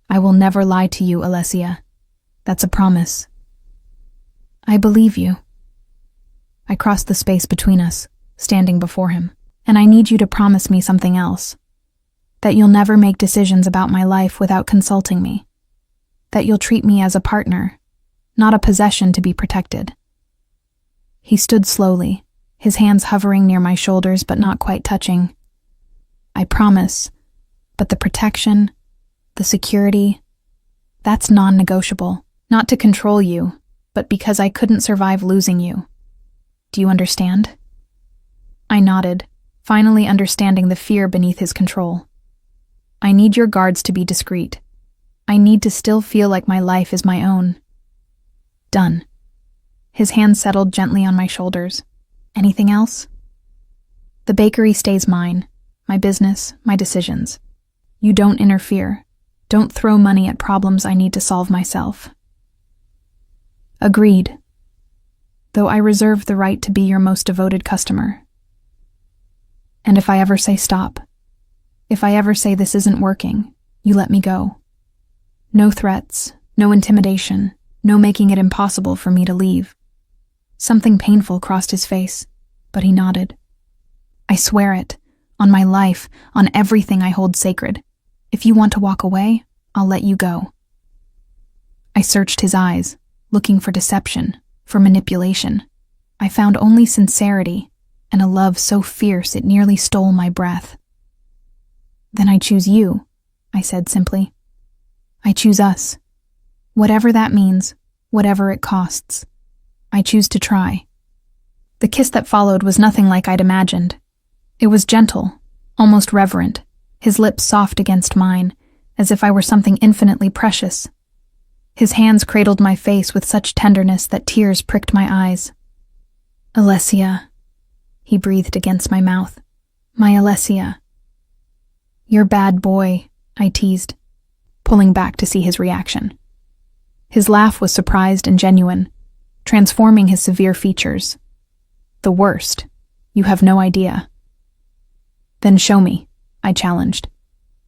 "I will never lie to you, Alessia. That's a promise." "I believe you." I crossed the space between us, standing before him. "And I need you to promise me something else. That you'll never make decisions about my life without consulting me. That you'll treat me as a partner, not a possession to be protected." He stood slowly, his hands hovering near my shoulders but not quite touching. "I promise, but the protection, the security, that's non-negotiable. Not to control you, but because I couldn't survive losing you. Do you understand?" I nodded, finally understanding the fear beneath his control. "I need your guards to be discreet. I need to still feel like my life is my own." "Done." His hand settled gently on my shoulders. "Anything else?" "The bakery stays mine. My business, my decisions. You don't interfere. Don't throw money at problems I need to solve myself." "Agreed. Though I reserve the right to be your most devoted customer. And if I ever say stop, if I ever say this isn't working, you let me go. No threats, no intimidation, no making it impossible for me to leave." Something painful crossed his face, but he nodded. "I swear it, on my life, on everything I hold sacred. If you want to walk away, I'll let you go." I searched his eyes, looking for deception, for manipulation. I found only sincerity, and a love so fierce it nearly stole my breath. "Then I choose you," I said simply. "I choose us. Whatever that means, whatever it costs. I choose to try." The kiss that followed was nothing like I'd imagined. It was gentle, almost reverent, his lips soft against mine, as if I were something infinitely precious. His hands cradled my face with such tenderness that tears pricked my eyes. "Alessia," he breathed against my mouth. "My Alessia." "You're bad boy," I teased, pulling back to see his reaction. His laugh was surprised and genuine, transforming his severe features. "The worst. You have no idea." "Then show me," I challenged.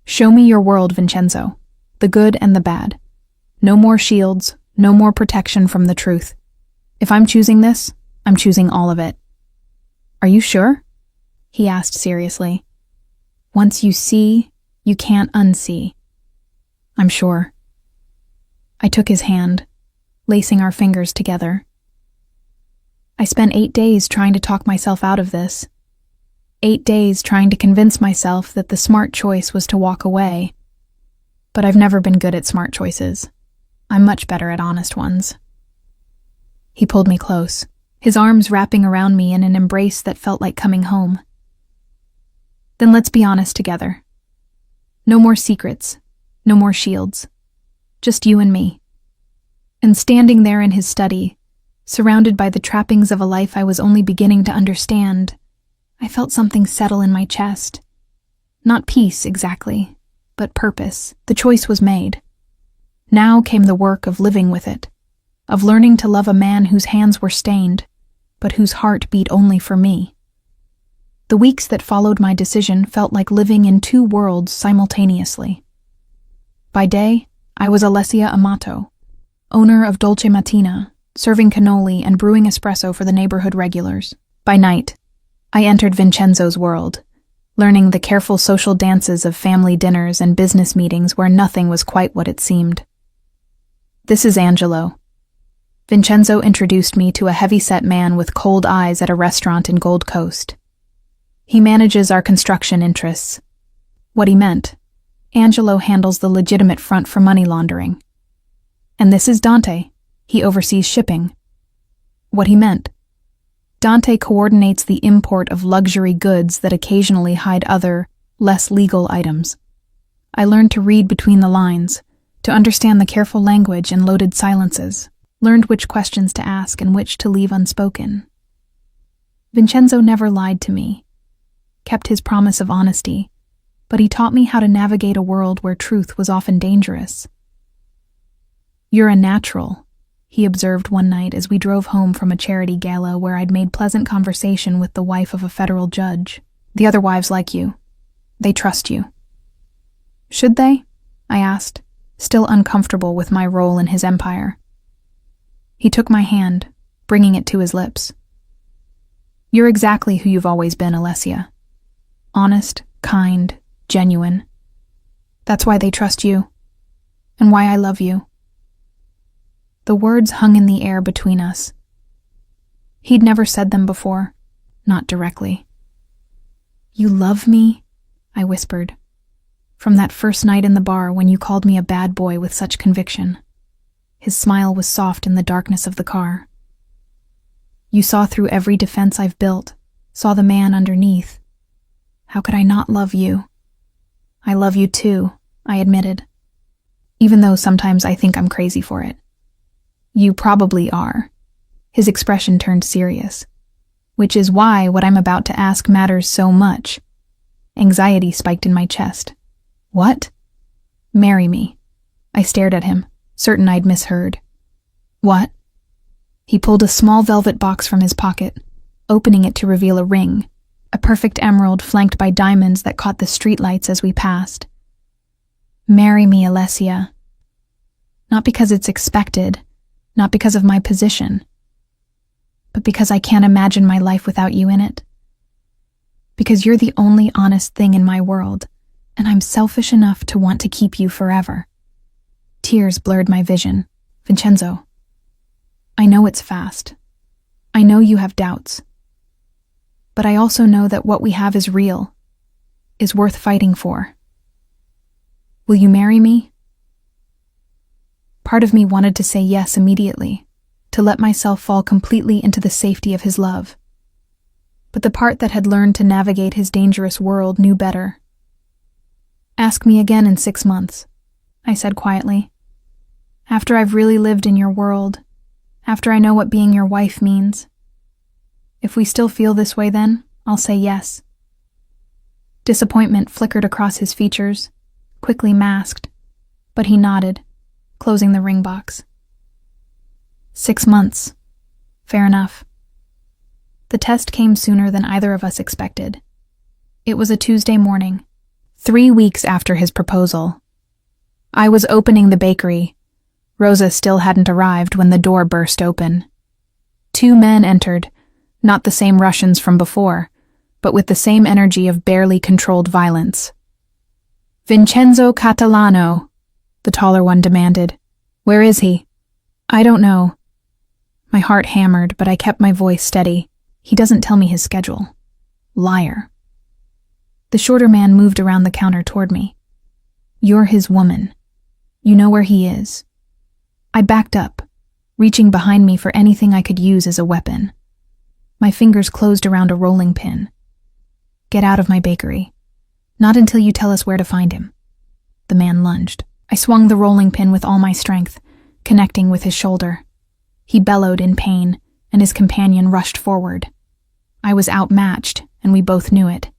"Show me your world, Vincenzo. The good and the bad. No more shields, no more protection from the truth. If I'm choosing this, I'm choosing all of it." "Are you sure?" he asked seriously. "Once you see, you can't unsee." "I'm sure." I took his hand, lacing our fingers together. I spent 8 days trying to talk myself out of this. 8 days trying to convince myself that the smart choice was to walk away. But I've never been good at smart choices. I'm much better at honest ones. He pulled me close, his arms wrapping around me in an embrace that felt like coming home. "Then let's be honest together. No more secrets, no more shields. Just you and me." And standing there in his study, surrounded by the trappings of a life I was only beginning to understand, I felt something settle in my chest. Not peace, exactly, but purpose. The choice was made. Now came the work of living with it, of learning to love a man whose hands were stained, but whose heart beat only for me. The weeks that followed my decision felt like living in 2 worlds simultaneously. By day, I was Alessia Amato, owner of Dolce Mattina, serving cannoli and brewing espresso for the neighborhood regulars. By night, I entered Vincenzo's world, learning the careful social dances of family dinners and business meetings where nothing was quite what it seemed. "This is Angelo." Vincenzo introduced me to a heavy-set man with cold eyes at a restaurant in Gold Coast. "He manages our construction interests." What he meant, Angelo handles the legitimate front for money laundering. "And this is Dante. He oversees shipping." What he meant, Dante coordinates the import of luxury goods that occasionally hide other, less legal items. I learned to read between the lines, to understand the careful language and loaded silences, learned which questions to ask and which to leave unspoken. Vincenzo never lied to me, kept his promise of honesty, but he taught me how to navigate a world where truth was often dangerous. "You're a natural," he observed one night as we drove home from a charity gala where I'd made pleasant conversation with the wife of a federal judge. The other wives like you. They trust you." "Should they?" I asked, still uncomfortable with my role in his empire. He took my hand, bringing it to his lips. "You're exactly who you've always been, Alessia. Honest, kind, genuine. That's why they trust you, and why I love you." The words hung in the air between us. He'd never said them before, not directly. "You love me?" I whispered. "From that first night in the bar when you called me a bad boy with such conviction." His smile was soft in the darkness of the car. "You saw through every defense I've built, saw the man underneath. How could I not love you?" "I love you too," I admitted, even though sometimes I think I'm crazy for it. "You probably are." His expression turned serious, which is why what I'm about to ask matters so much. Anxiety spiked in my chest. "What?" "Marry me." I stared at him, certain I'd misheard. "What?" He pulled a small velvet box from his pocket, opening it to reveal a ring, a perfect emerald flanked by diamonds that caught the streetlights as we passed. "Marry me, Alessia." Not because it's expected, not because of my position, but because I can't imagine my life without you in it. Because you're the only honest thing in my world, and I'm selfish enough to want to keep you forever. Tears blurred my vision. "Vincenzo, I know it's fast. I know you have doubts. But I also know that what we have is real, is worth fighting for. Will you marry me?" Part of me wanted to say yes immediately, to let myself fall completely into the safety of his love. But the part that had learned to navigate his dangerous world knew better. "Ask me again in 6 months," I said quietly. "After I've really lived in your world, after I know what being your wife means. If we still feel this way then, I'll say yes." Disappointment flickered across his features, quickly masked, but he nodded, closing the ring box. 6 months. Fair enough. The test came sooner than either of us expected. It was a Tuesday morning, 3 weeks after his proposal. I was opening the bakery. Rosa still hadn't arrived when the door burst open. 2 men entered, not the same Russians from before, but with the same energy of barely controlled violence. "Vincenzo Catalano," the taller one demanded. "Where is he?" "I don't know." My heart hammered, but I kept my voice steady. He doesn't tell me his schedule. Liar. The shorter man moved around the counter toward me. "You're his woman. You know where he is." I backed up, reaching behind me for anything I could use as a weapon. My fingers closed around a rolling pin. "Get out of my bakery. Not until you tell us where to find him." The man lunged. I swung the rolling pin with all my strength, connecting with his shoulder. He bellowed in pain, and his companion rushed forward. I was outmatched, and we both knew it.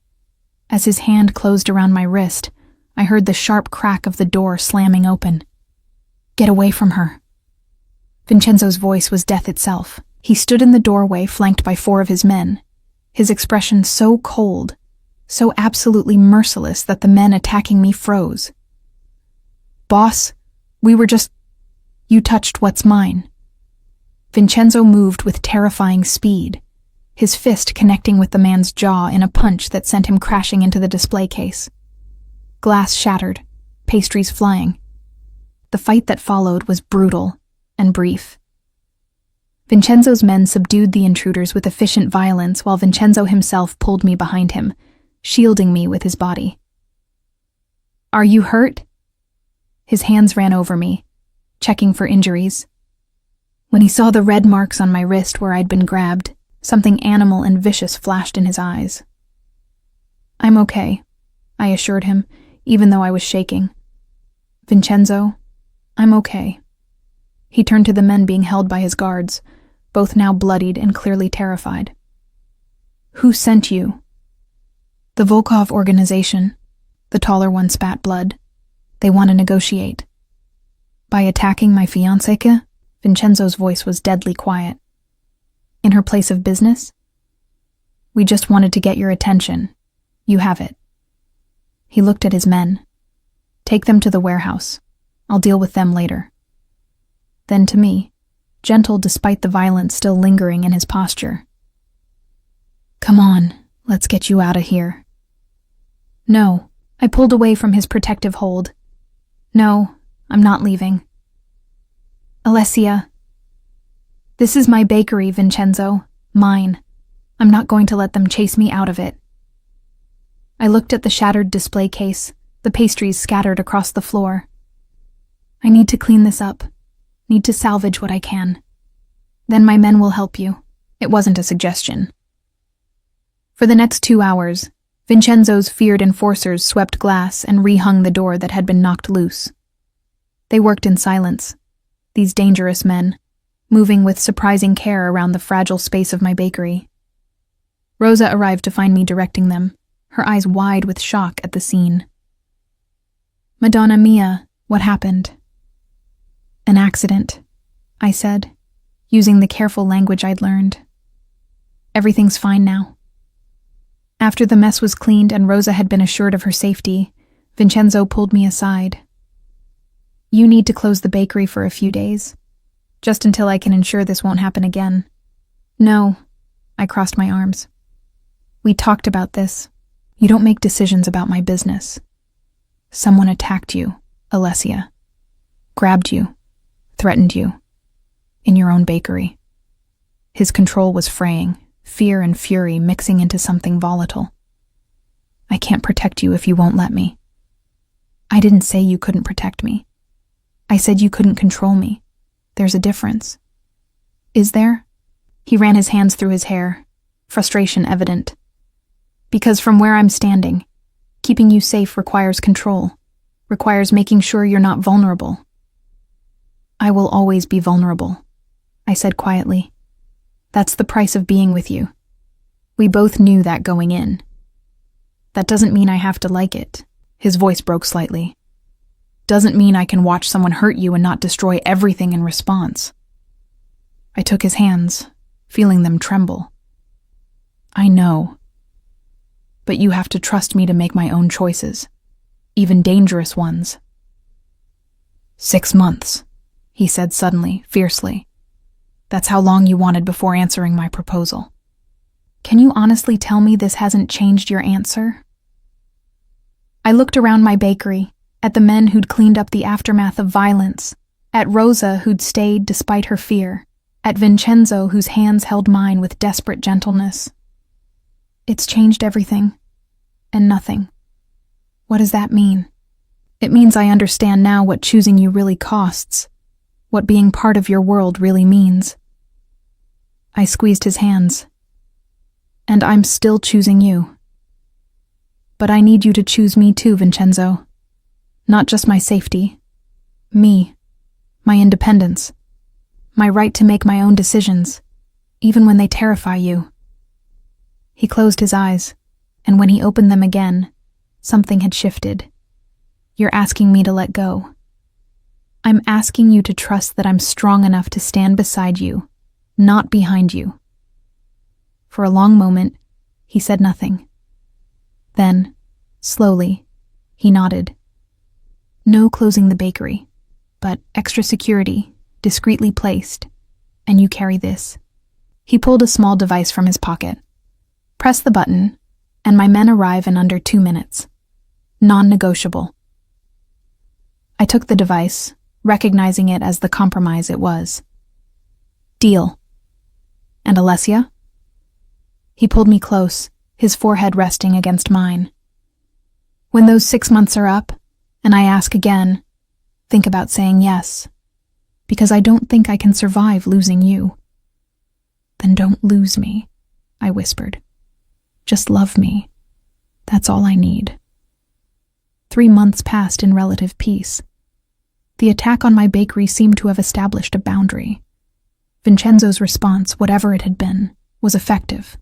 As his hand closed around my wrist, I heard the sharp crack of the door slamming open. "Get away from her." Vincenzo's voice was death itself. He stood in the doorway flanked by 4 of his men, his expression so cold, so absolutely merciless that the men attacking me froze. "Boss, we were just... You touched what's mine." Vincenzo moved with terrifying speed, his fist connecting with the man's jaw in a punch that sent him crashing into the display case. Glass shattered, pastries flying. The fight that followed was brutal and brief. Vincenzo's men subdued the intruders with efficient violence while Vincenzo himself pulled me behind him, shielding me with his body. "Are you hurt?" His hands ran over me, checking for injuries. When he saw the red marks on my wrist where I'd been grabbed, something animal and vicious flashed in his eyes. "I'm okay," I assured him, even though I was shaking. "Vincenzo, I'm okay." He turned to the men being held by his guards, both now bloodied and clearly terrified. "Who sent you?" "The Volkov organization." The taller one spat blood. "They want to negotiate." "By attacking my fiancée?" Vincenzo's voice was deadly quiet. "In her place of business?" "We just wanted to get your attention. You have it." He looked at his men. "Take them to the warehouse. I'll deal with them later." Then to me, gentle despite the violence still lingering in his posture. "Come on, let's get you out of here." "No," I pulled away from his protective hold. "No, I'm not leaving." "Alessia." "This is my bakery, Vincenzo. Mine. I'm not going to let them chase me out of it." I looked at the shattered display case, the pastries scattered across the floor. "I need to clean this up. Need to salvage what I can. Then my men will help you." It wasn't a suggestion. For the next 2 hours, Vincenzo's feared enforcers swept glass and rehung the door that had been knocked loose. They worked in silence, these dangerous men, moving with surprising care around the fragile space of my bakery. Rosa arrived to find me directing them, her eyes wide with shock at the scene. "Madonna mia, what happened?" "An accident," I said, using the careful language I'd learned. "Everything's fine now." After the mess was cleaned and Rosa had been assured of her safety, Vincenzo pulled me aside. "You need to close the bakery for a few days, just until I can ensure this won't happen again." "No," I crossed my arms. "We talked about this. You don't make decisions about my business. Someone attacked you, Alessia. Grabbed you, threatened you, in your own bakery." His control was fraying, fear and fury mixing into something volatile. "I can't protect you if you won't let me." "I didn't say you couldn't protect me. I said you couldn't control me. There's a difference." "Is there?" He ran his hands through his hair, frustration evident. "Because from where I'm standing, keeping you safe requires control, requires making sure you're not vulnerable." "I will always be vulnerable," I said quietly. "That's the price of being with you. We both knew that going in." "That doesn't mean I have to like it." His voice broke slightly. "Doesn't mean I can watch someone hurt you and not destroy everything in response." I took his hands, feeling them tremble. "I know. But you have to trust me to make my own choices, even dangerous ones." 6 months, he said suddenly, fiercely. "That's how long you wanted before answering my proposal. Can you honestly tell me this hasn't changed your answer?" I looked around my bakery, at the men who'd cleaned up the aftermath of violence, at Rosa who'd stayed despite her fear, at Vincenzo whose hands held mine with desperate gentleness. "It's changed everything, and nothing." "What does that mean?" "It means I understand now what choosing you really costs, what being part of your world really means." I squeezed his hands. "And I'm still choosing you. But I need you to choose me too, Vincenzo. Not just my safety. Me. My independence. My right to make my own decisions, even when they terrify you." He closed his eyes, and when he opened them again, something had shifted. "You're asking me to let go. I'm asking you to trust that I'm strong enough to stand beside you, not behind you." For a long moment, he said nothing. Then, slowly, he nodded. "No closing the bakery, but extra security, discreetly placed, and you carry this." He pulled a small device from his pocket. "Press the button, and my men arrive in under 2 minutes. Non-negotiable." I took the device, recognizing it as the compromise it was. "Deal. And Alessia?" He pulled me close, his forehead resting against mine. "When those 6 months are up, and I ask again, think about saying yes, because I don't think I can survive losing you." "Then don't lose me," I whispered. "Just love me. That's all I need." 3 months passed in relative peace. The attack on my bakery seemed to have established a boundary. Vincenzo's response, whatever it had been, was effective.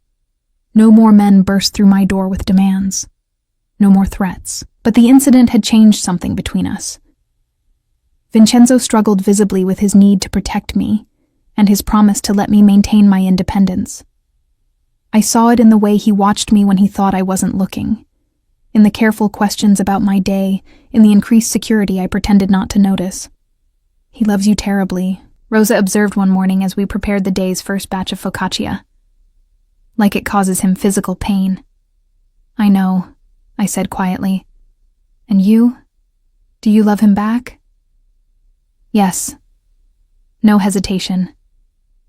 No more men burst through my door with demands. No more threats. But the incident had changed something between us. Vincenzo struggled visibly with his need to protect me, and his promise to let me maintain my independence. I saw it in the way he watched me when he thought I wasn't looking, in the careful questions about my day, in the increased security I pretended not to notice. "He loves you terribly," Rosa observed one morning as we prepared the day's first batch of focaccia. "Like it causes him physical pain." "I know," I said quietly. "And you? Do you love him back?" "Yes." No hesitation.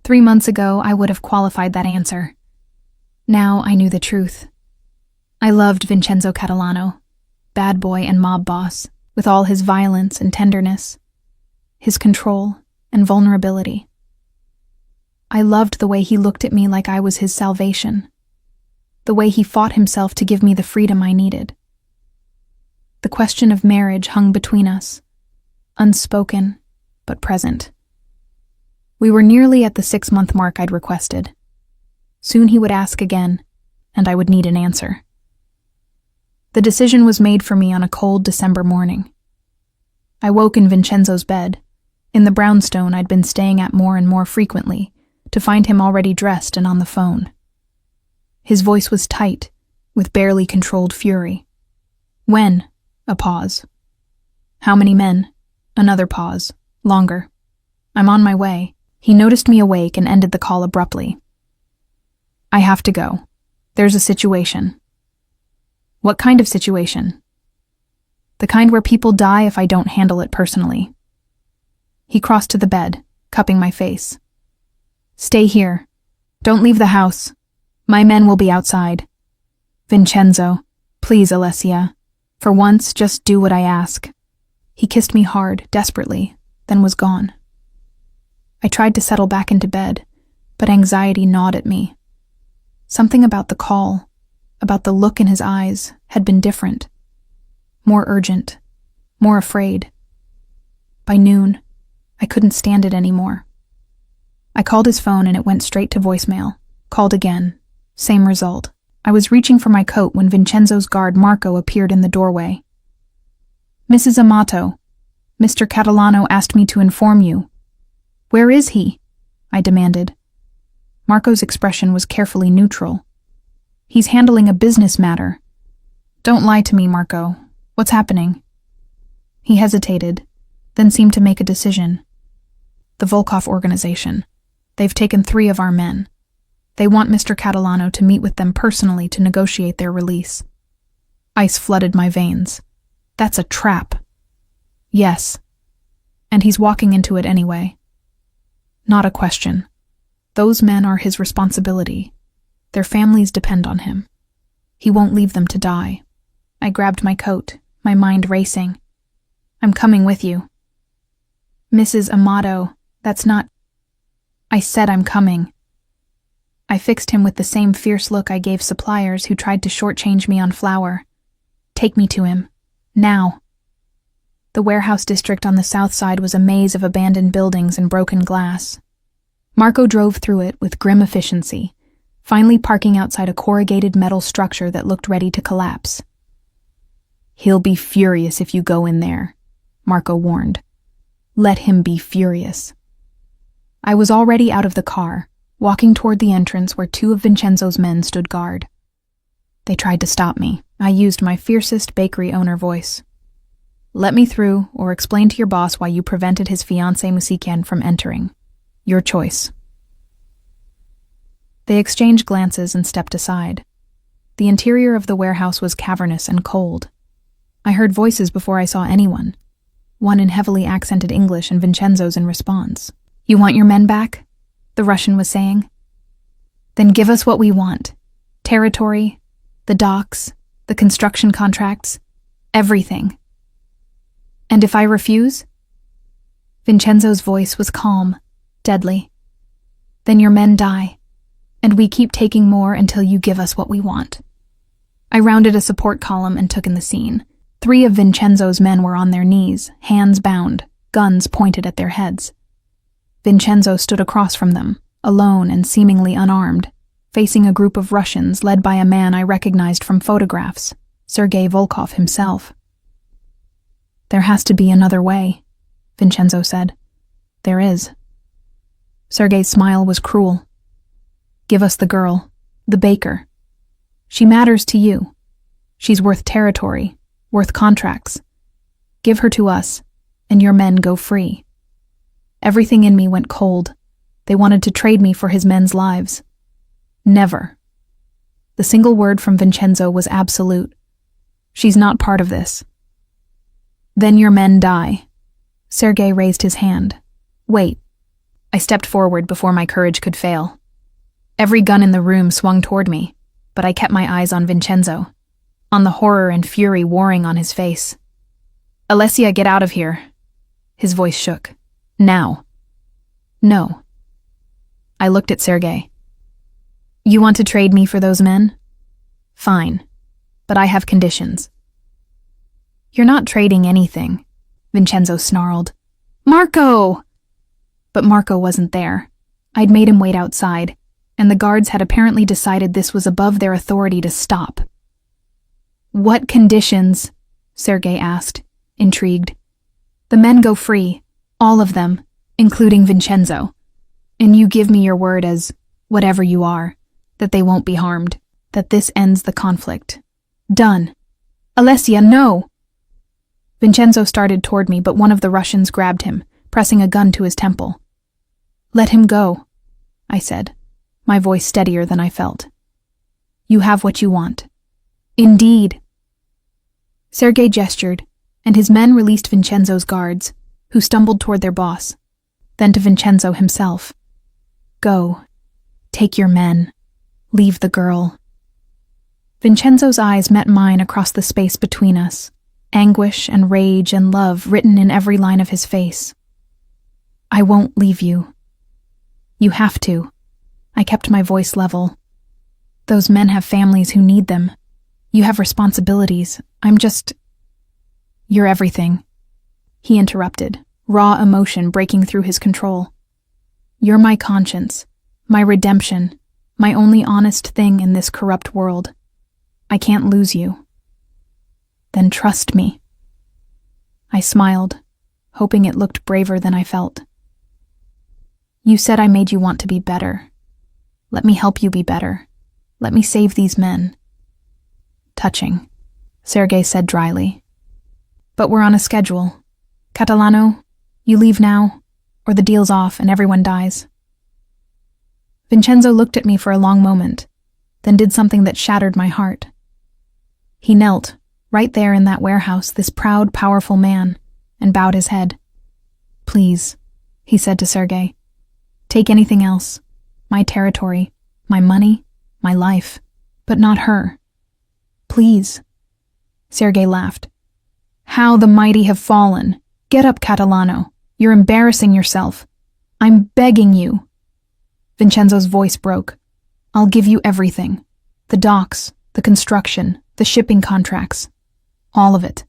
3 months ago, I would have qualified that answer. Now I knew the truth. I loved Vincenzo Catalano, bad boy and mob boss, with all his violence and tenderness, his control and vulnerability. I loved the way he looked at me like I was his salvation, the way he fought himself to give me the freedom I needed. The question of marriage hung between us, unspoken but present. We were nearly at the 6-month mark I'd requested. Soon he would ask again, and I would need an answer. The decision was made for me on a cold December morning. I woke in Vincenzo's bed, in the brownstone I'd been staying at more and more frequently, to find him already dressed and on the phone. His voice was tight, with barely controlled fury. "When?" A pause. "How many men?" Another pause. Longer. "I'm on my way." He noticed me awake and ended the call abruptly. "I have to go. There's a situation." "What kind of situation?" "The kind where people die if I don't handle it personally." He crossed to the bed, cupping my face. "Stay here. Don't leave the house. My men will be outside." "Vincenzo, please, Alessia. For once, just do what I ask." He kissed me hard, desperately, then was gone. I tried to settle back into bed, but anxiety gnawed at me. Something about the call, about the look in his eyes, had been different. More urgent, more afraid. By noon, I couldn't stand it anymore. I called his phone and it went straight to voicemail. Called again. Same result. I was reaching for my coat when Vincenzo's guard Marco appeared in the doorway. "Mrs. Amato, Mr. Catalano asked me to inform you." "Where is he?" I demanded. Marco's expression was carefully neutral. "He's handling a business matter." "Don't lie to me, Marco. What's happening?" He hesitated, then seemed to make a decision. "The Volkov organization. They've taken 3 of our men. They want Mr. Catalano to meet with them personally to negotiate their release." Ice flooded my veins. "That's a trap." "Yes. And he's walking into it anyway." "Not a question. Those men are his responsibility. Their families depend on him. He won't leave them to die." I grabbed my coat, my mind racing. "I'm coming with you." "Mrs. Amato, that's not—" "I said I'm coming." I fixed him with the same fierce look I gave suppliers who tried to shortchange me on flour. "Take me to him. Now." The warehouse district on the south side was a maze of abandoned buildings and broken glass. Marco drove through it with grim efficiency, finally parking outside a corrugated metal structure that looked ready to collapse. "He'll be furious if you go in there," Marco warned. "Let him be furious." I was already out of the car, walking toward the entrance where 2 of Vincenzo's men stood guard. They tried to stop me. I used my fiercest bakery owner voice. "Let me through, or explain to your boss why you prevented his fiancée Musican from entering. Your choice." They exchanged glances and stepped aside. The interior of the warehouse was cavernous and cold. I heard voices before I saw anyone, one in heavily accented English and Vincenzo's in response. "You want your men back?" the Russian was saying. "Then give us what we want. Territory, the docks, the construction contracts, everything." "And if I refuse?" Vincenzo's voice was calm, deadly. "Then your men die, and we keep taking more until you give us what we want." I rounded a support column and took in the scene. 3 of Vincenzo's men were on their knees, hands bound, guns pointed at their heads. Vincenzo stood across from them, alone and seemingly unarmed, facing a group of Russians led by a man I recognized from photographs, Sergei Volkov himself. "There has to be another way," Vincenzo said. "There is." Sergei's smile was cruel. "Give us the girl, the baker. She matters to you. She's worth territory, worth contracts. Give her to us, and your men go free." Everything in me went cold. They wanted to trade me for his men's lives. Never. The single word from Vincenzo was absolute. "She's not part of this." "Then your men die." Sergei raised his hand. "Wait." I stepped forward before my courage could fail. Every gun in the room swung toward me, but I kept my eyes on Vincenzo, on the horror and fury warring on his face. "Alessia, get out of here." His voice shook. "Now." "No." I looked at Sergei. "You want to trade me for those men? Fine, but I have conditions." "You're not trading anything," Vincenzo snarled. "Marco!" But Marco wasn't there. I'd made him wait outside, and the guards had apparently decided this was above their authority to stop. "What conditions?" Sergei asked, intrigued. "The men go free, all of them, including Vincenzo. And you give me your word as whatever you are, that they won't be harmed, that this ends the conflict. Done." "Alessia, no!" Vincenzo started toward me, but one of the Russians grabbed him, pressing a gun to his temple. "Let him go," I said, my voice steadier than I felt. "You have what you want." "Indeed." Sergei gestured, and his men released Vincenzo's guards, who stumbled toward their boss, then to Vincenzo himself. "Go. Take your men. Leave the girl." Vincenzo's eyes met mine across the space between us, anguish and rage and love written in every line of his face. "I won't leave you." "You have to." I kept my voice level. "Those men have families who need them. You have responsibilities. I'm just—" "You're everything," he interrupted, raw emotion breaking through his control. "You're my conscience, my redemption, my only honest thing in this corrupt world. I can't lose you." "Then trust me." I smiled, hoping it looked braver than I felt. "You said I made you want to be better. Let me help you be better. Let me save these men." "Touching," Sergei said dryly. "But we're on a schedule. Catalano, you leave now, or the deal's off and everyone dies." Vincenzo looked at me for a long moment, then did something that shattered my heart. He knelt, right there in that warehouse, this proud, powerful man, and bowed his head. "Please," he said to Sergei, "take anything else, my territory, my money, my life, but not her. Please." Sergei laughed. "How the mighty have fallen. Get up, Catalano. You're embarrassing yourself. I'm begging you." Vincenzo's voice broke. "I'll give you everything. The docks, the construction, the shipping contracts. All of it.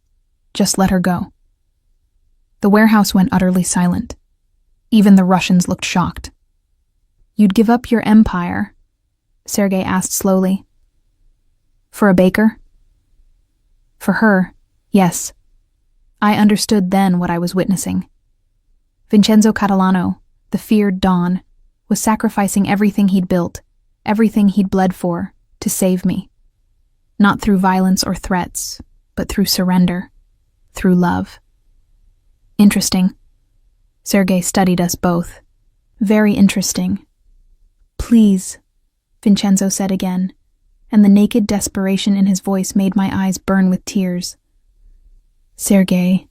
Just let her go." The warehouse went utterly silent. Even the Russians looked shocked. "You'd give up your empire?" Sergei asked slowly. "For a baker?" "For her, yes." I understood then what I was witnessing. Vincenzo Catalano, the feared Don, was sacrificing everything he'd built, everything he'd bled for, to save me. Not through violence or threats, but through surrender, through love. Interesting. Sergei studied us both. Very interesting. "Please," Vincenzo said again, and the naked desperation in his voice made my eyes burn with tears. "Sergei,"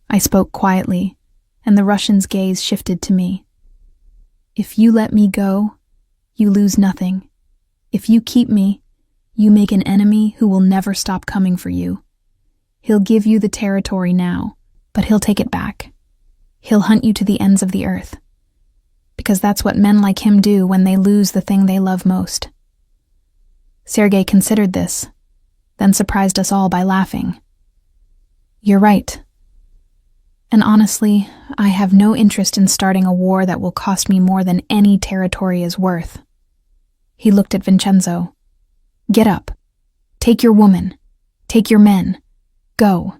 I spoke quietly, and the Russian's gaze shifted to me. "If you let me go, you lose nothing. If you keep me, you make an enemy who will never stop coming for you. He'll give you the territory now, but he'll take it back. He'll hunt you to the ends of the earth. Because that's what men like him do when they lose the thing they love most." Sergei considered this, then surprised us all by laughing. "You're right. And honestly, I have no interest in starting a war that will cost me more than any territory is worth." He looked at Vincenzo. "Get up. Take your woman. Take your men. Go."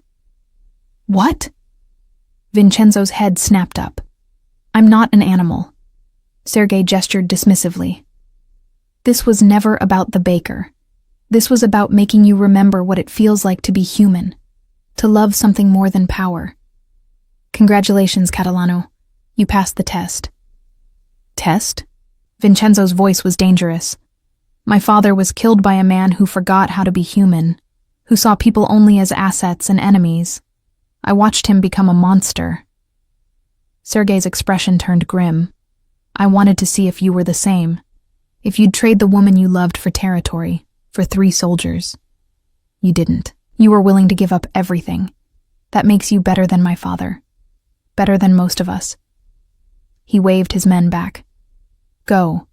"What?" Vincenzo's head snapped up. "I'm not an animal." Sergei gestured dismissively. "This was never about the baker. This was about making you remember what it feels like to be human, to love something more than power. Congratulations, Catalano. You passed the test. Test? Vincenzo's voice was dangerous. My father was killed by a man who forgot how to be human, who saw people only as assets and enemies. I watched him become a monster. Sergei's expression turned grim. I wanted to see if you were the same. If you'd trade the woman you loved for territory, for 3 soldiers. You didn't. You were willing to give up everything. That makes you better than my father. Better than most of us. He waved his men back. Go.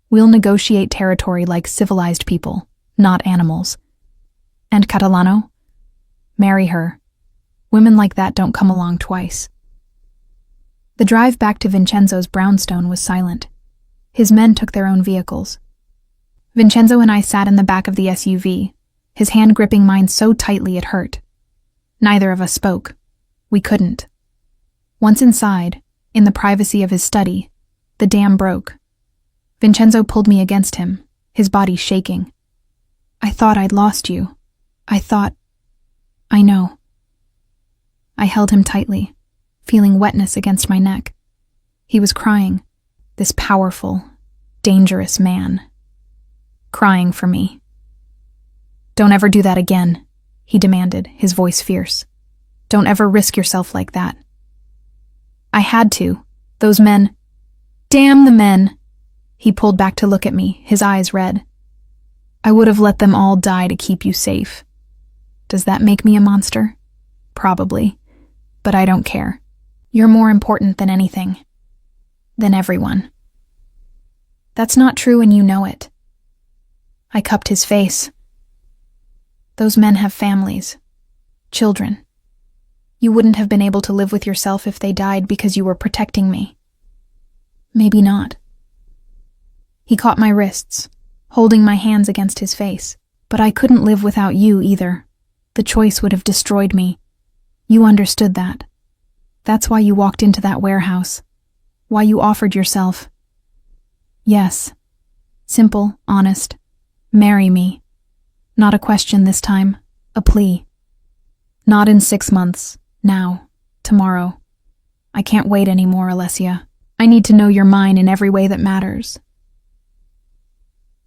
We'll negotiate territory like civilized people, not animals. And Catalano? Marry her. Women like that don't come along twice. The drive back to Vincenzo's brownstone was silent. His men took their own vehicles. Vincenzo and I sat in the back of the SUV, his hand gripping mine so tightly it hurt. Neither of us spoke. We couldn't. Once inside, in the privacy of his study, the dam broke. Vincenzo pulled me against him, his body shaking. I thought I'd lost you. I know. I held him tightly, feeling wetness against my neck. He was crying, this powerful, dangerous man. Crying for me. Don't ever do that again, he demanded, his voice fierce. Don't ever risk yourself like that. I had to. Those men. Damn the men. He pulled back to look at me, his eyes red. I would have let them all die to keep you safe. Does that make me a monster? Probably. But I don't care. You're more important than anything. Than everyone. That's not true and you know it. I cupped his face. Those men have families. Children. You wouldn't have been able to live with yourself if they died because you were protecting me. Maybe not. He caught my wrists, holding my hands against his face. But I couldn't live without you either. The choice would have destroyed me. You understood that. That's why you walked into that warehouse. Why you offered yourself. Yes. Simple, honest. Marry me. Not a question this time. A plea. Not in 6 months. Now. Tomorrow. I can't wait anymore, Alessia. I need to know you're mine in every way that matters.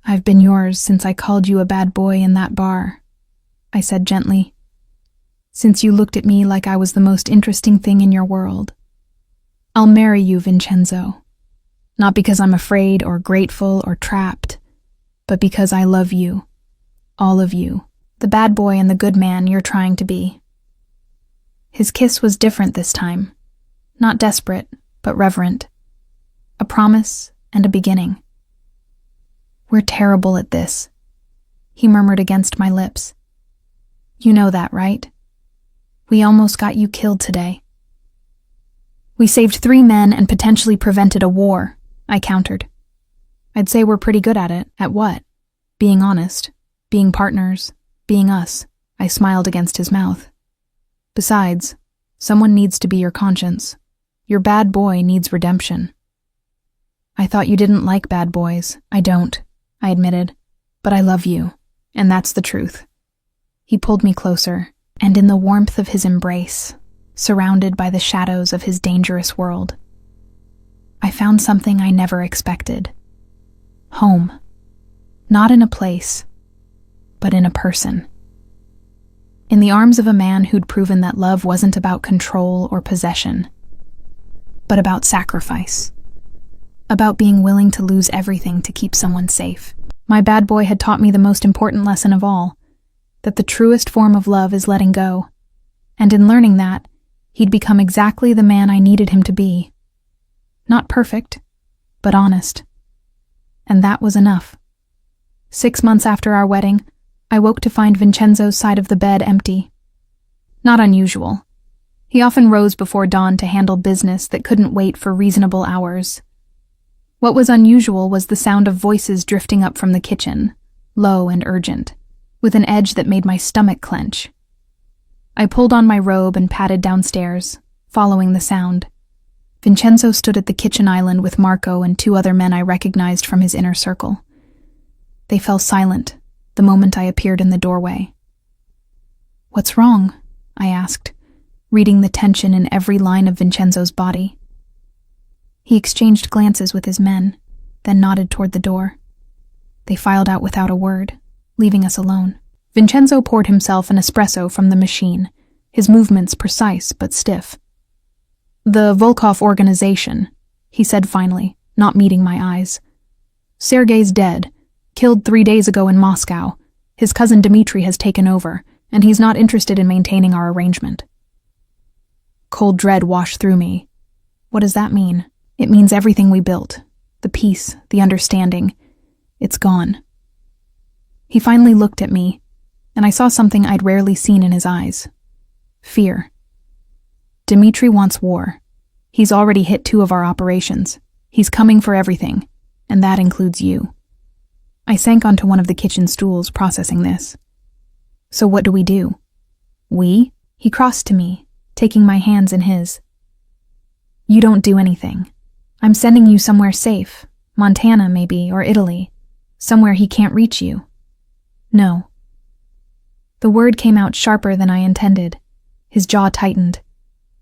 I've been yours since I called you a bad boy in that bar, I said gently. Since you looked at me like I was the most interesting thing in your world. I'll marry you, Vincenzo. Not because I'm afraid or grateful or trapped, but because I love you. All of you. The bad boy and the good man you're trying to be. His kiss was different this time. Not desperate, but reverent. A promise and a beginning. We're terrible at this, he murmured against my lips. You know that, right? We almost got you killed today. We saved 3 men and potentially prevented a war, I countered. I'd say we're pretty good at it. At what? Being honest. Being partners. Being us. I smiled against his mouth. Besides, someone needs to be your conscience. Your bad boy needs redemption. I thought you didn't like bad boys. I don't, I admitted. But I love you, and that's the truth. He pulled me closer, and in the warmth of his embrace, surrounded by the shadows of his dangerous world, I found something I never expected. Home. Not in a place, but in a person. In the arms of a man who'd proven that love wasn't about control or possession, but about sacrifice. About being willing to lose everything to keep someone safe. My bad boy had taught me the most important lesson of all, that the truest form of love is letting go. And in learning that, he'd become exactly the man I needed him to be. Not perfect, but honest. And that was enough. 6 months after our wedding, I woke to find Vincenzo's side of the bed empty. Not unusual. He often rose before dawn to handle business that couldn't wait for reasonable hours. What was unusual was the sound of voices drifting up from the kitchen, low and urgent, with an edge that made my stomach clench. I pulled on my robe and padded downstairs, following the sound. Vincenzo stood at the kitchen island with Marco and 2 other men I recognized from his inner circle. They fell silent, the moment I appeared in the doorway. "What's wrong?" I asked, reading the tension in every line of Vincenzo's body. He exchanged glances with his men, then nodded toward the door. They filed out without a word, leaving us alone. Vincenzo poured himself an espresso from the machine, his movements precise but stiff. "The Volkov organization," he said finally, not meeting my eyes. "Sergei's dead, killed 3 days ago in Moscow. His cousin Dmitri has taken over, and he's not interested in maintaining our arrangement." Cold dread washed through me. What does that mean? It means everything we built, the peace, the understanding, it's gone. He finally looked at me, and I saw something I'd rarely seen in his eyes. Fear. Dmitri wants war. He's already hit 2 of our operations. He's coming for everything, and that includes you. I sank onto one of the kitchen stools, processing this. "So what do we do?" "We?" He crossed to me, taking my hands in his. "You don't do anything. I'm sending you somewhere safe, Montana maybe, or Italy, somewhere he can't reach you." "No." The word came out sharper than I intended. His jaw tightened.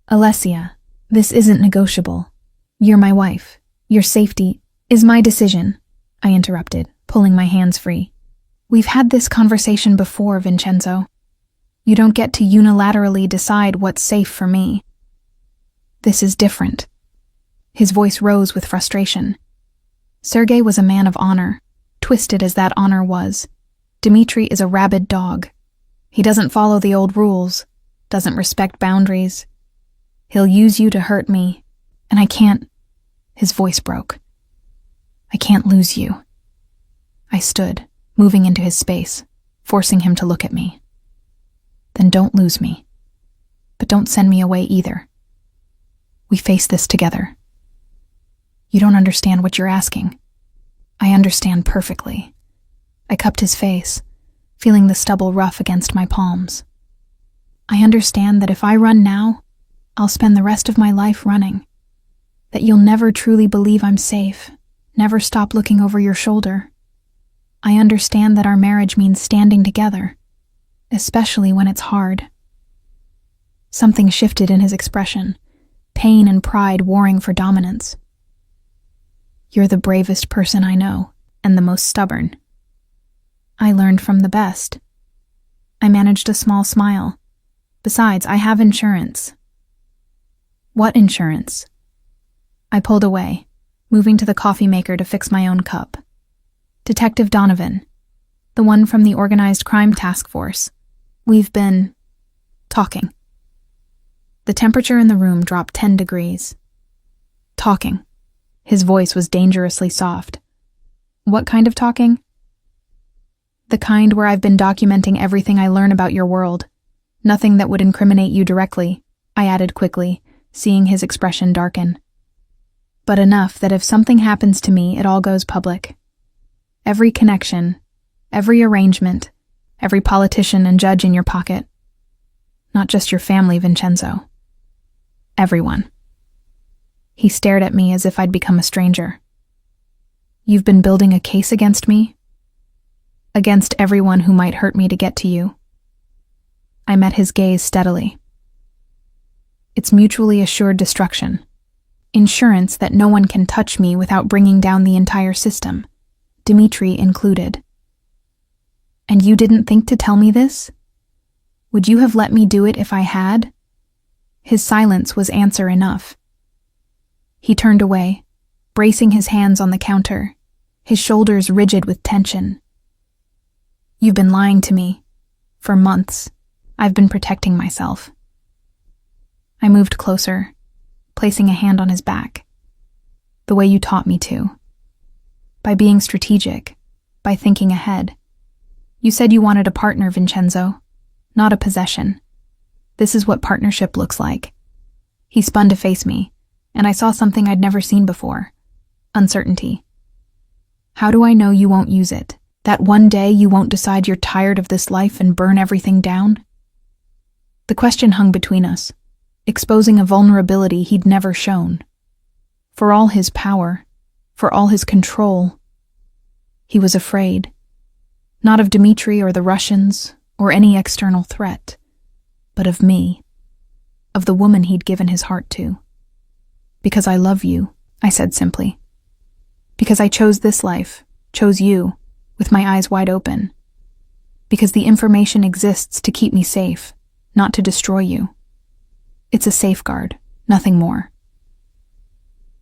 "Alessia, this isn't negotiable. You're my wife. Your safety is my decision," I interrupted, pulling my hands free. "We've had this conversation before, Vincenzo. You don't get to unilaterally decide what's safe for me. This is different." His voice rose with frustration. Sergei was a man of honor, twisted as that honor was. Dmitri is a rabid dog. He doesn't follow the old rules, doesn't respect boundaries. He'll use you to hurt me, and I can't. His voice broke. "I can't lose you." I stood, moving into his space, forcing him to look at me. "Then don't lose me. But don't send me away either. We face this together." "You don't understand what you're asking." "I understand perfectly." I cupped his face, feeling the stubble rough against my palms. "I understand that if I run now, I'll spend the rest of my life running. That you'll never truly believe I'm safe, never stop looking over your shoulder. I understand that our marriage means standing together, especially when it's hard." Something shifted in his expression, pain and pride warring for dominance. "You're the bravest person I know, and the most stubborn." I learned from the best. I managed a small smile. "Besides, I have insurance." "What insurance?" I pulled away, moving to the coffee maker to fix my own cup. "Detective Donovan, the one from the Organized Crime Task Force. We've been talking." The temperature in the room dropped 10 degrees. "Talking." His voice was dangerously soft. "What kind of talking?" "The kind where I've been documenting everything I learn about your world. Nothing that would incriminate you directly," I added quickly, seeing his expression darken. "But enough that if something happens to me, it all goes public. Every connection, every arrangement, every politician and judge in your pocket. Not just your family, Vincenzo. Everyone." He stared at me as if I'd become a stranger. "You've been building a case against me? Against everyone who might hurt me to get to you?" I met his gaze steadily. "It's mutually assured destruction. Insurance that no one can touch me without bringing down the entire system, Dmitri included." "And you didn't think to tell me this? Would you have let me do it if I had?" His silence was answer enough. He turned away, bracing his hands on the counter, his shoulders rigid with tension. "You've been lying to me. For months, I've been protecting myself." I moved closer, placing a hand on his back. "The way you taught me to. By being strategic, by thinking ahead. You said you wanted a partner, Vincenzo, not a possession. This is what partnership looks like." He spun to face me, and I saw something I'd never seen before. Uncertainty. "How do I know you won't use it? That one day you won't decide you're tired of this life and burn everything down?" The question hung between us, exposing a vulnerability he'd never shown. For all his power, for all his control, he was afraid. Not of Dmitri or the Russians or any external threat, but of me, of the woman he'd given his heart to. Because I love you, I said simply. Because I chose this life, chose you, with my eyes wide open. Because the information exists to keep me safe, not to destroy you. It's a safeguard, nothing more.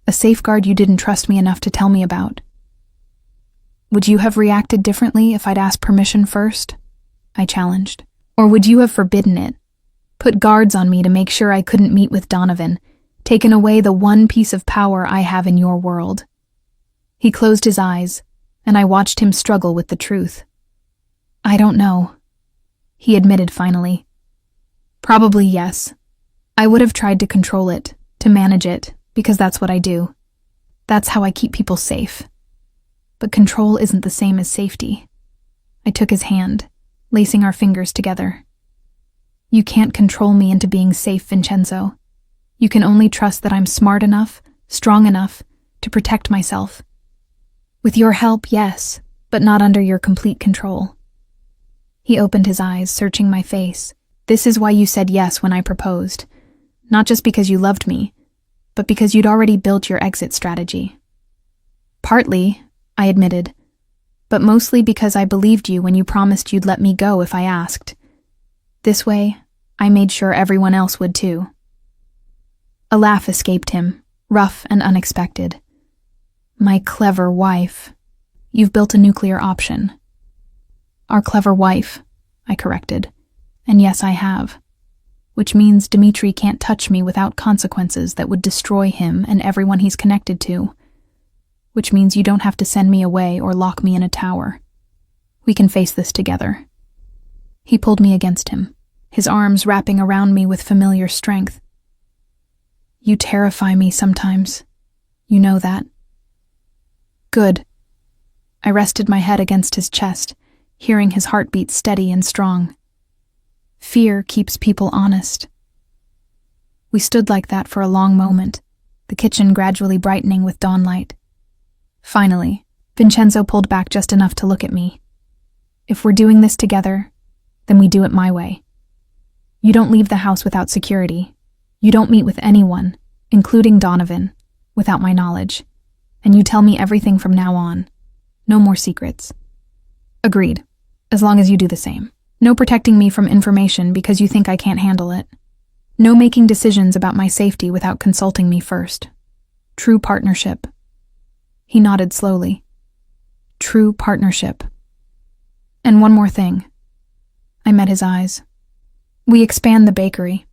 A safeguard you didn't trust me enough to tell me about. Would you have reacted differently if I'd asked permission first? I challenged. Or would you have forbidden it? Put guards on me to make sure I couldn't meet with Donovan, taken away the one piece of power I have in your world. He closed his eyes, and I watched him struggle with the truth. I don't know, he admitted finally. Probably yes. I would have tried to control it, to manage it, because that's what I do. That's how I keep people safe. But control isn't the same as safety. I took his hand, lacing our fingers together. You can't control me into being safe, Vincenzo. You can only trust that I'm smart enough, strong enough, to protect myself. With your help, yes, but not under your complete control. He opened his eyes, searching my face. This is why you said yes when I proposed. Not just because you loved me, but because you'd already built your exit strategy. Partly, I admitted, but mostly because I believed you when you promised you'd let me go if I asked. This way, I made sure everyone else would too. A laugh escaped him, rough and unexpected. My clever wife. You've built a nuclear option. Our clever wife, I corrected. And yes, I have. Which means Dmitri can't touch me without consequences that would destroy him and everyone he's connected to. Which means you don't have to send me away or lock me in a tower. We can face this together. He pulled me against him, his arms wrapping around me with familiar strength. You terrify me sometimes. You know that. Good. I rested my head against his chest, hearing his heartbeat steady and strong. Fear keeps people honest. We stood like that for a long moment, the kitchen gradually brightening with dawnlight. Finally, Vincenzo pulled back just enough to look at me. If we're doing this together, then we do it my way. You don't leave the house without security. You don't meet with anyone, including Donovan, without my knowledge. And you tell me everything from now on. No more secrets. Agreed, as long as you do the same. No protecting me from information because you think I can't handle it. No making decisions about my safety without consulting me first. True partnership. He nodded slowly. True partnership. And one more thing. I met his eyes. We expand the bakery.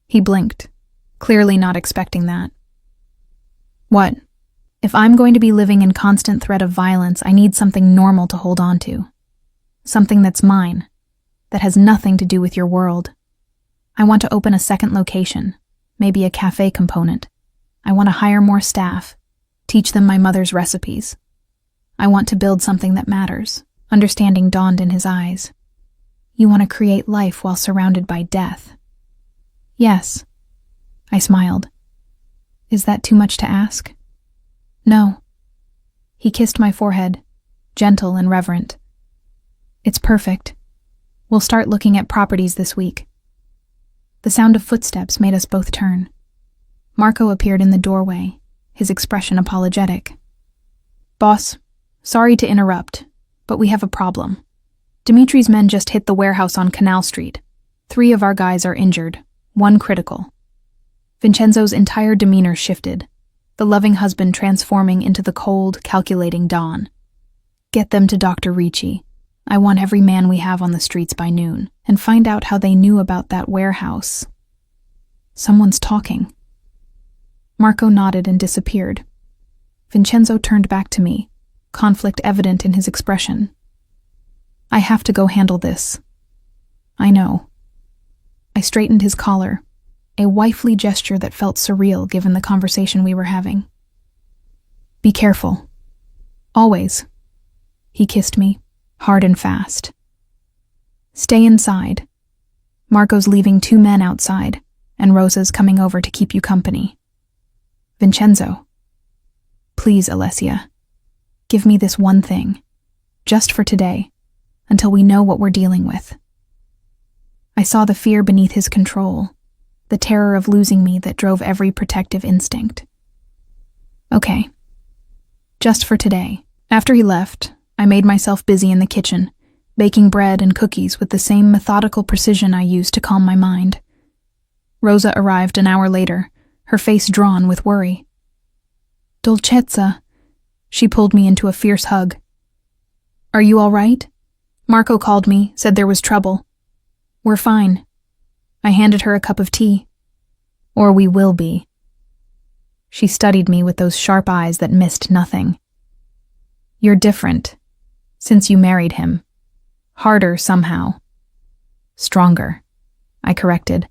He blinked, clearly not expecting that. What? If I'm going to be living in constant threat of violence, I need something normal to hold on to. Something that's mine, that has nothing to do with your world. I want to open a second location, maybe a cafe component. I want to hire more staff, teach them my mother's recipes. I want to build something that matters. Understanding dawned in his eyes. You want to create life while surrounded by death. Yes, I smiled. Is that too much to ask? No. He kissed my forehead, gentle and reverent. It's perfect. We'll start looking at properties this week. The sound of footsteps made us both turn. Marco appeared in the doorway, his expression apologetic. Boss, sorry to interrupt, but we have a problem. Dimitri's men just hit the warehouse on Canal Street. 3 of our guys are injured, 1 critical. Vincenzo's entire demeanor shifted, the loving husband transforming into the cold, calculating Don. Get them to Dr. Ricci. I want every man we have on the streets by noon, and find out how they knew about that warehouse. Someone's talking. Marco nodded and disappeared. Vincenzo turned back to me, conflict evident in his expression. I have to go handle this. I know. I straightened his collar, a wifely gesture that felt surreal given the conversation we were having. Be careful. Always. He kissed me, hard and fast. Stay inside. Marco's leaving 2 men outside, and Rosa's coming over to keep you company. Vincenzo. Please, Alessia. Give me this one thing. Just for today. until we know what we're dealing with. I saw the fear beneath his control, the terror of losing me that drove every protective instinct. Okay. Just for today. After he left, I made myself busy in the kitchen, baking bread and cookies with the same methodical precision I used to calm my mind. Rosa arrived an hour later, her face drawn with worry. Dolcezza. She pulled me into a fierce hug. Are you all right? Marco called me, said there was trouble. We're fine. I handed her a cup of tea. Or we will be. She studied me with those sharp eyes that missed nothing. You're different, since you married him. Harder somehow. Stronger, I corrected.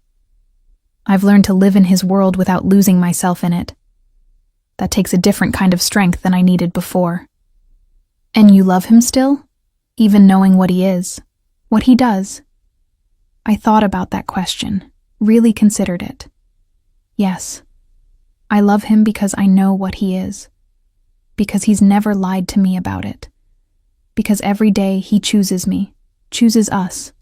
I've learned to live in his world without losing myself in it. That takes a different kind of strength than I needed before. And you love him still? Even knowing what he is, what he does? I thought about that question, really considered it. Yes, I love him because I know what he is. Because he's never lied to me about it. Because every day he chooses me, chooses us,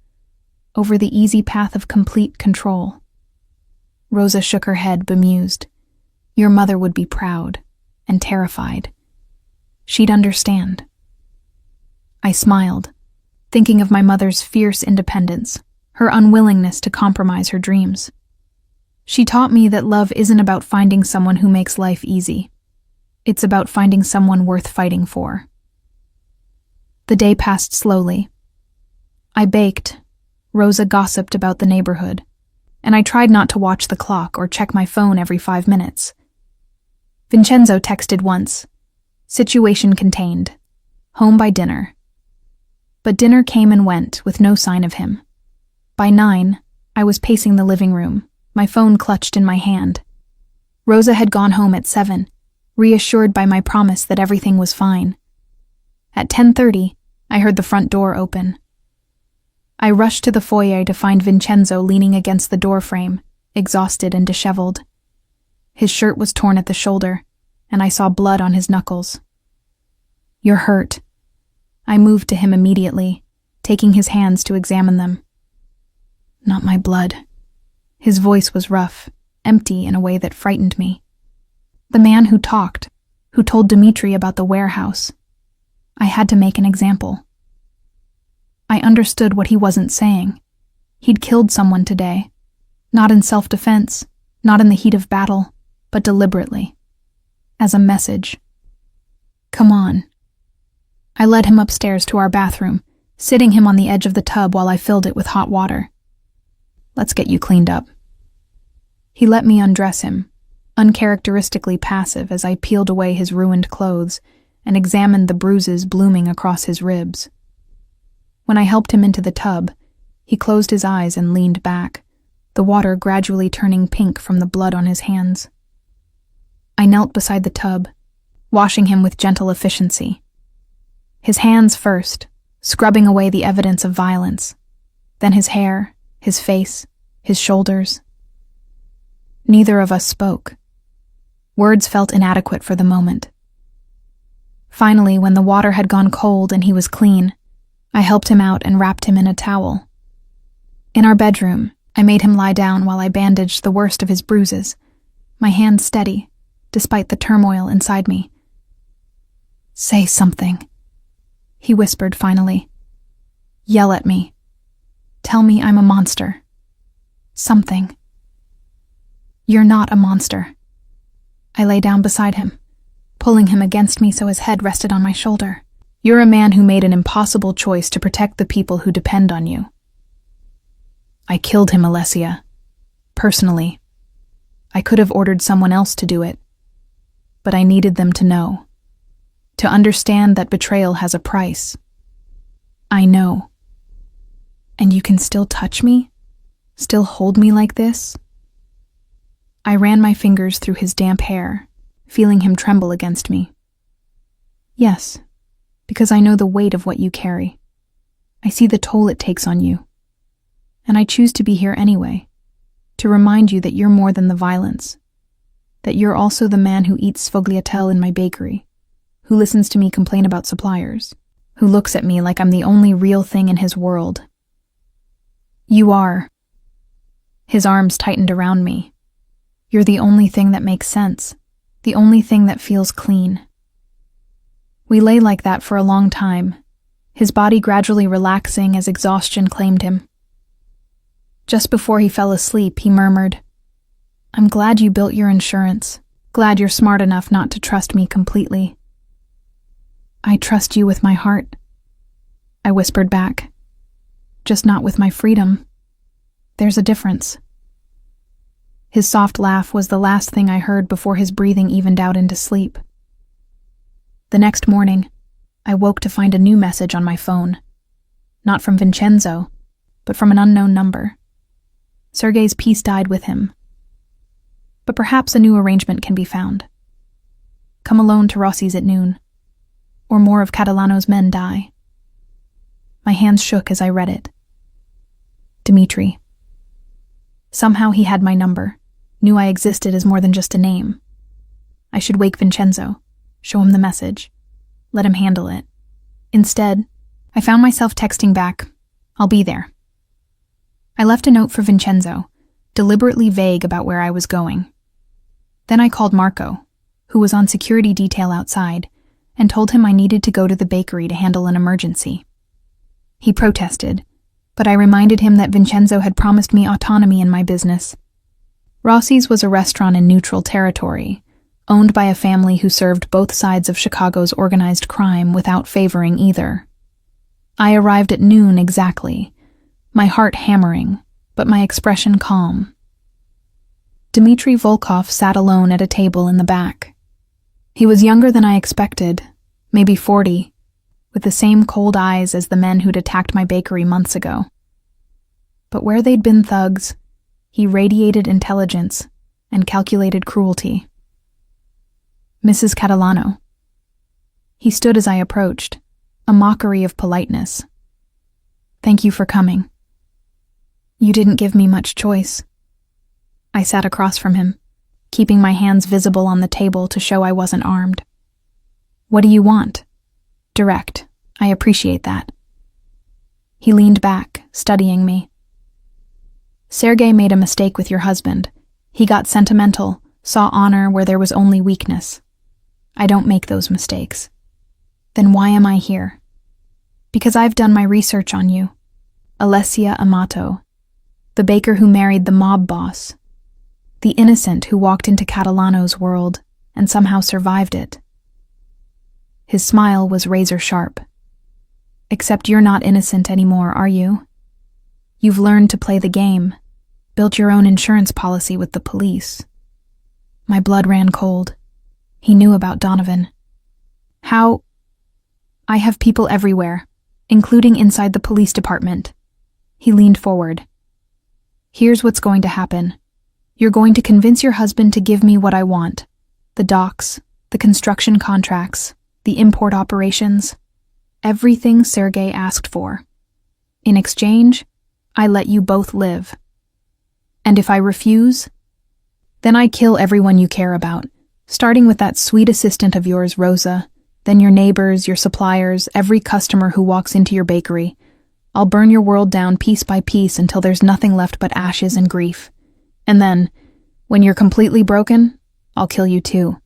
over the easy path of complete control. Rosa shook her head, bemused. Your mother would be proud and terrified. She'd understand. I smiled, thinking of my mother's fierce independence, her unwillingness to compromise her dreams. She taught me that love isn't about finding someone who makes life easy. It's about finding someone worth fighting for. The day passed slowly. I baked. Rosa gossiped about the neighborhood, and I tried not to watch the clock or check my phone every 5 minutes. Vincenzo texted once. Situation contained. Home by dinner. But dinner came and went with no sign of him. By 9, I was pacing the living room, my phone clutched in my hand. Rosa had gone home at 7, reassured by my promise that everything was fine. At 10:30, I heard the front door open. I rushed to the foyer to find Vincenzo leaning against the doorframe, exhausted and disheveled. His shirt was torn at the shoulder, and I saw blood on his knuckles. You're hurt. I moved to him immediately, taking his hands to examine them. Not my blood. His voice was rough, empty in a way that frightened me. The man who talked, who told Dimitri about the warehouse. I had to make an example. I understood what he wasn't saying. He'd killed someone today. Not in self-defense, not in the heat of battle, but deliberately. As a message. Come on. I led him upstairs to our bathroom, sitting him on the edge of the tub while I filled it with hot water. Let's get you cleaned up. He let me undress him, uncharacteristically passive as I peeled away his ruined clothes and examined the bruises blooming across his ribs. When I helped him into the tub, he closed his eyes and leaned back, the water gradually turning pink from the blood on his hands. I knelt beside the tub, washing him with gentle efficiency. His hands first, scrubbing away the evidence of violence, then his hair, his face, his shoulders. Neither of us spoke. Words felt inadequate for the moment. Finally, when the water had gone cold and he was clean, I helped him out and wrapped him in a towel. In our bedroom, I made him lie down while I bandaged the worst of his bruises, my hands steady, despite the turmoil inside me. Say something, he whispered finally. Yell at me. Tell me I'm a monster. Something. You're not a monster. I lay down beside him, pulling him against me so his head rested on my shoulder. You're a man who made an impossible choice to protect the people who depend on you. I killed him, Alessia. Personally. I could have ordered someone else to do it, but I needed them to know. To understand that betrayal has a price. I know. And you can still touch me? Still hold me like this? I ran my fingers through his damp hair, feeling him tremble against me. Yes, because I know the weight of what you carry. I see the toll it takes on you. And I choose to be here anyway, to remind you that you're more than the violence, that you're also the man who eats sfogliatelle in my bakery, who listens to me complain about suppliers, who looks at me like I'm the only real thing in his world. You are. His arms tightened around me. You're the only thing that makes sense, the only thing that feels clean. We lay like that for a long time, his body gradually relaxing as exhaustion claimed him. Just before he fell asleep, he murmured, "I'm glad you built your insurance. Glad you're smart enough not to trust me completely." "I trust you with my heart," I whispered back. "Just not with my freedom. There's a difference." His soft laugh was the last thing I heard before his breathing evened out into sleep. The next morning, I woke to find a new message on my phone. Not from Vincenzo, but from an unknown number. Sergei's peace died with him. But perhaps a new arrangement can be found. Come alone to Rossi's at noon, or more of Catalano's men die. My hands shook as I read it. Dimitri. Somehow he had my number, knew I existed as more than just a name. I should wake Vincenzo, show him the message, let him handle it. Instead, I found myself texting back, "I'll be there." I left a note for Vincenzo, deliberately vague about where I was going. Then I called Marco, who was on security detail outside, and told him I needed to go to the bakery to handle an emergency. He protested, but I reminded him that Vincenzo had promised me autonomy in my business. Rossi's was a restaurant in neutral territory, owned by a family who served both sides of Chicago's organized crime without favoring either. I arrived at noon exactly, my heart hammering, but my expression calm. Dmitry Volkov sat alone at a table in the back. He was younger than I expected, maybe 40, with the same cold eyes as the men who'd attacked my bakery months ago. But where they'd been thugs, he radiated intelligence and calculated cruelty. "Mrs. Catalano." He stood as I approached, a mockery of politeness. "Thank you for coming." "You didn't give me much choice." I sat across from him, keeping my hands visible on the table to show I wasn't armed. "What do you want?" "Direct. I appreciate that." He leaned back, studying me. "Sergei made a mistake with your husband. He got sentimental, saw honor where there was only weakness. I don't make those mistakes." "Then why am I here?" "Because I've done my research on you. Alessia Amato, the baker who married the mob boss, the innocent who walked into Catalano's world and somehow survived it." His smile was razor sharp. "Except you're not innocent anymore, are you? You've learned to play the game, built your own insurance policy with the police." My blood ran cold. He knew about Donovan. "How?" "I have people everywhere, including inside the police department." He leaned forward. "Here's what's going to happen. You're going to convince your husband to give me what I want. The docks, the construction contracts, the import operations, everything Sergei asked for. In exchange, I let you both live. And if I refuse, then I kill everyone you care about, starting with that sweet assistant of yours, Rosa, then your neighbors, your suppliers, every customer who walks into your bakery. I'll burn your world down piece by piece until there's nothing left but ashes and grief. And then, when you're completely broken, I'll kill you too.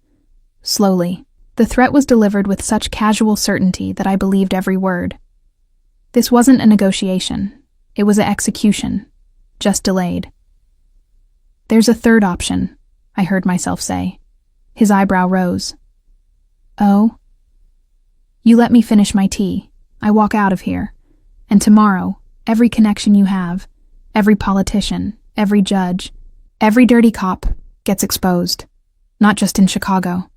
Slowly." The threat was delivered with such casual certainty that I believed every word. This wasn't a negotiation. It was an execution, just delayed. "There's a third option," I heard myself say. His eyebrow rose. "Oh?" "You let me finish my tea. I walk out of here. And tomorrow, every connection you have, every politician, every judge, every dirty cop gets exposed. Not just in Chicago.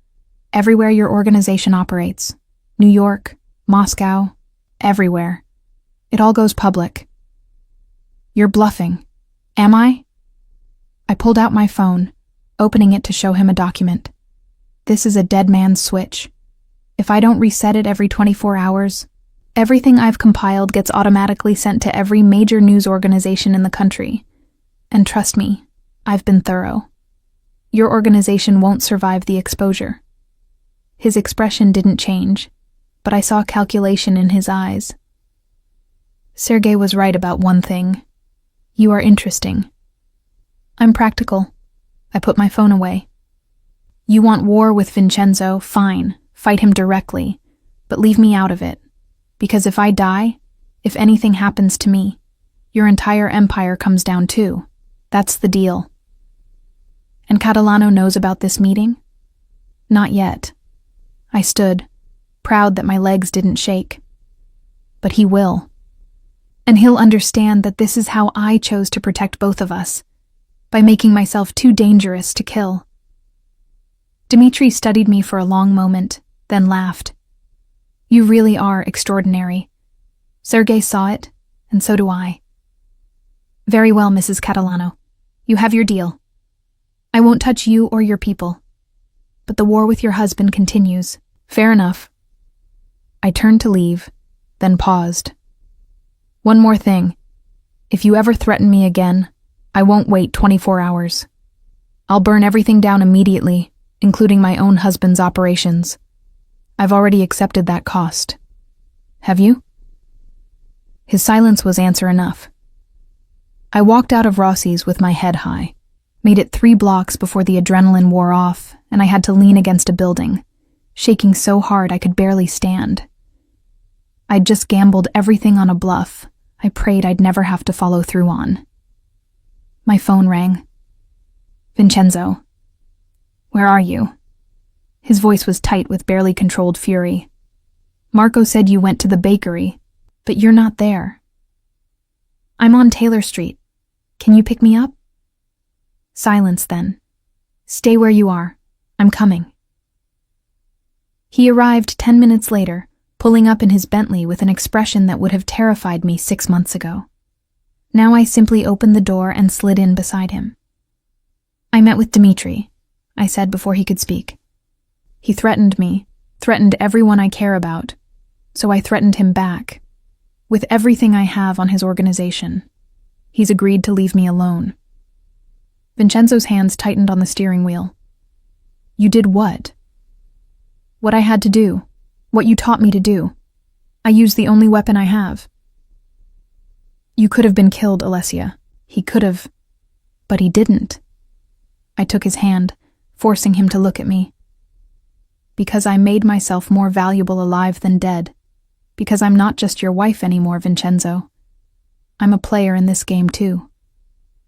Everywhere your organization operates. New York, Moscow, everywhere. It all goes public." "You're bluffing." "Am I?" I pulled out my phone, opening it to show him a document. "This is a dead man's switch. If I don't reset it every 24 hours, everything I've compiled gets automatically sent to every major news organization in the country. And trust me, I've been thorough. Your organization won't survive the exposure." His expression didn't change. but I saw calculation in his eyes. Sergei was right about one thing. You are interesting. I'm practical. I put my phone away. You want war with Vincenzo? Fine. Fight him directly. But leave me out of it. Because if I die, if anything happens to me, your entire empire comes down too. That's the deal. And Catalano knows about this meeting? Not yet. I stood, proud that my legs didn't shake. But he will. And he'll understand that this is how I chose to protect both of us, by making myself too dangerous to kill. Dmitri studied me for a long moment, then laughed. You really are extraordinary. Sergei saw it, and so do I. Very well, Mrs. Catalano. You have your deal. I won't touch you or your people. But the war with your husband continues. Fair enough. I turned to leave, then paused. One more thing. If you ever threaten me again, I won't wait 24 hours. I'll burn everything down immediately, including my own husband's operations. I've already accepted that cost. Have you? His silence was answer enough. I walked out of Rossi's with my head high, made it 3 blocks before the adrenaline wore off, and I had to lean against a building, shaking so hard I could barely stand. I'd just gambled everything on a bluff I prayed I'd never have to follow through on. My phone rang. Vincenzo. Where are you? His voice was tight with barely controlled fury. Marco said you went to the bakery, but you're not there. I'm on Taylor Street. Can you pick me up? Silence then. Stay where you are. I'm coming. He arrived 10 minutes later, pulling up in his Bentley with an expression that would have terrified me 6 months ago. Now I simply opened the door and slid in beside him. I met with Dmitri, I said before he could speak. He threatened me, threatened everyone I care about, so I threatened him back, with everything I have on his organization. He's agreed to leave me alone. Vincenzo's hands tightened on the steering wheel. You did what? What I had to do. What you taught me to do. I used the only weapon I have. You could have been killed, Alessia. He could have. But he didn't. I took his hand, forcing him to look at me. Because I made myself more valuable alive than dead. Because I'm not just your wife anymore, Vincenzo. I'm a player in this game too.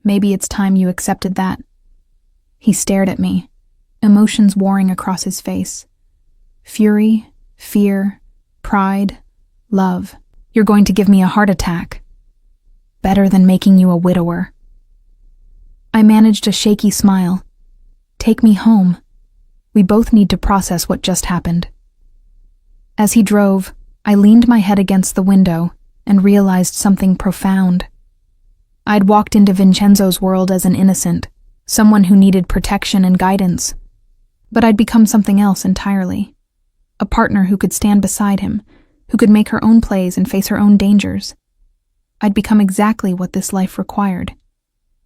Maybe it's time you accepted that. He stared at me, emotions warring across his face. Fury, fear, pride, love. You're going to give me a heart attack. Better than making you a widower. I managed a shaky smile. Take me home. We both need to process what just happened. As he drove, I leaned my head against the window and realized something profound. I'd walked into Vincenzo's world as an innocent, someone who needed protection and guidance. But I'd become something else entirely. A partner who could stand beside him, who could make her own plays and face her own dangers. I'd become exactly what this life required.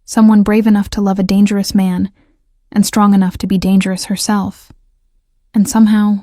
Someone brave enough to love a dangerous man, and strong enough to be dangerous herself. And somehow,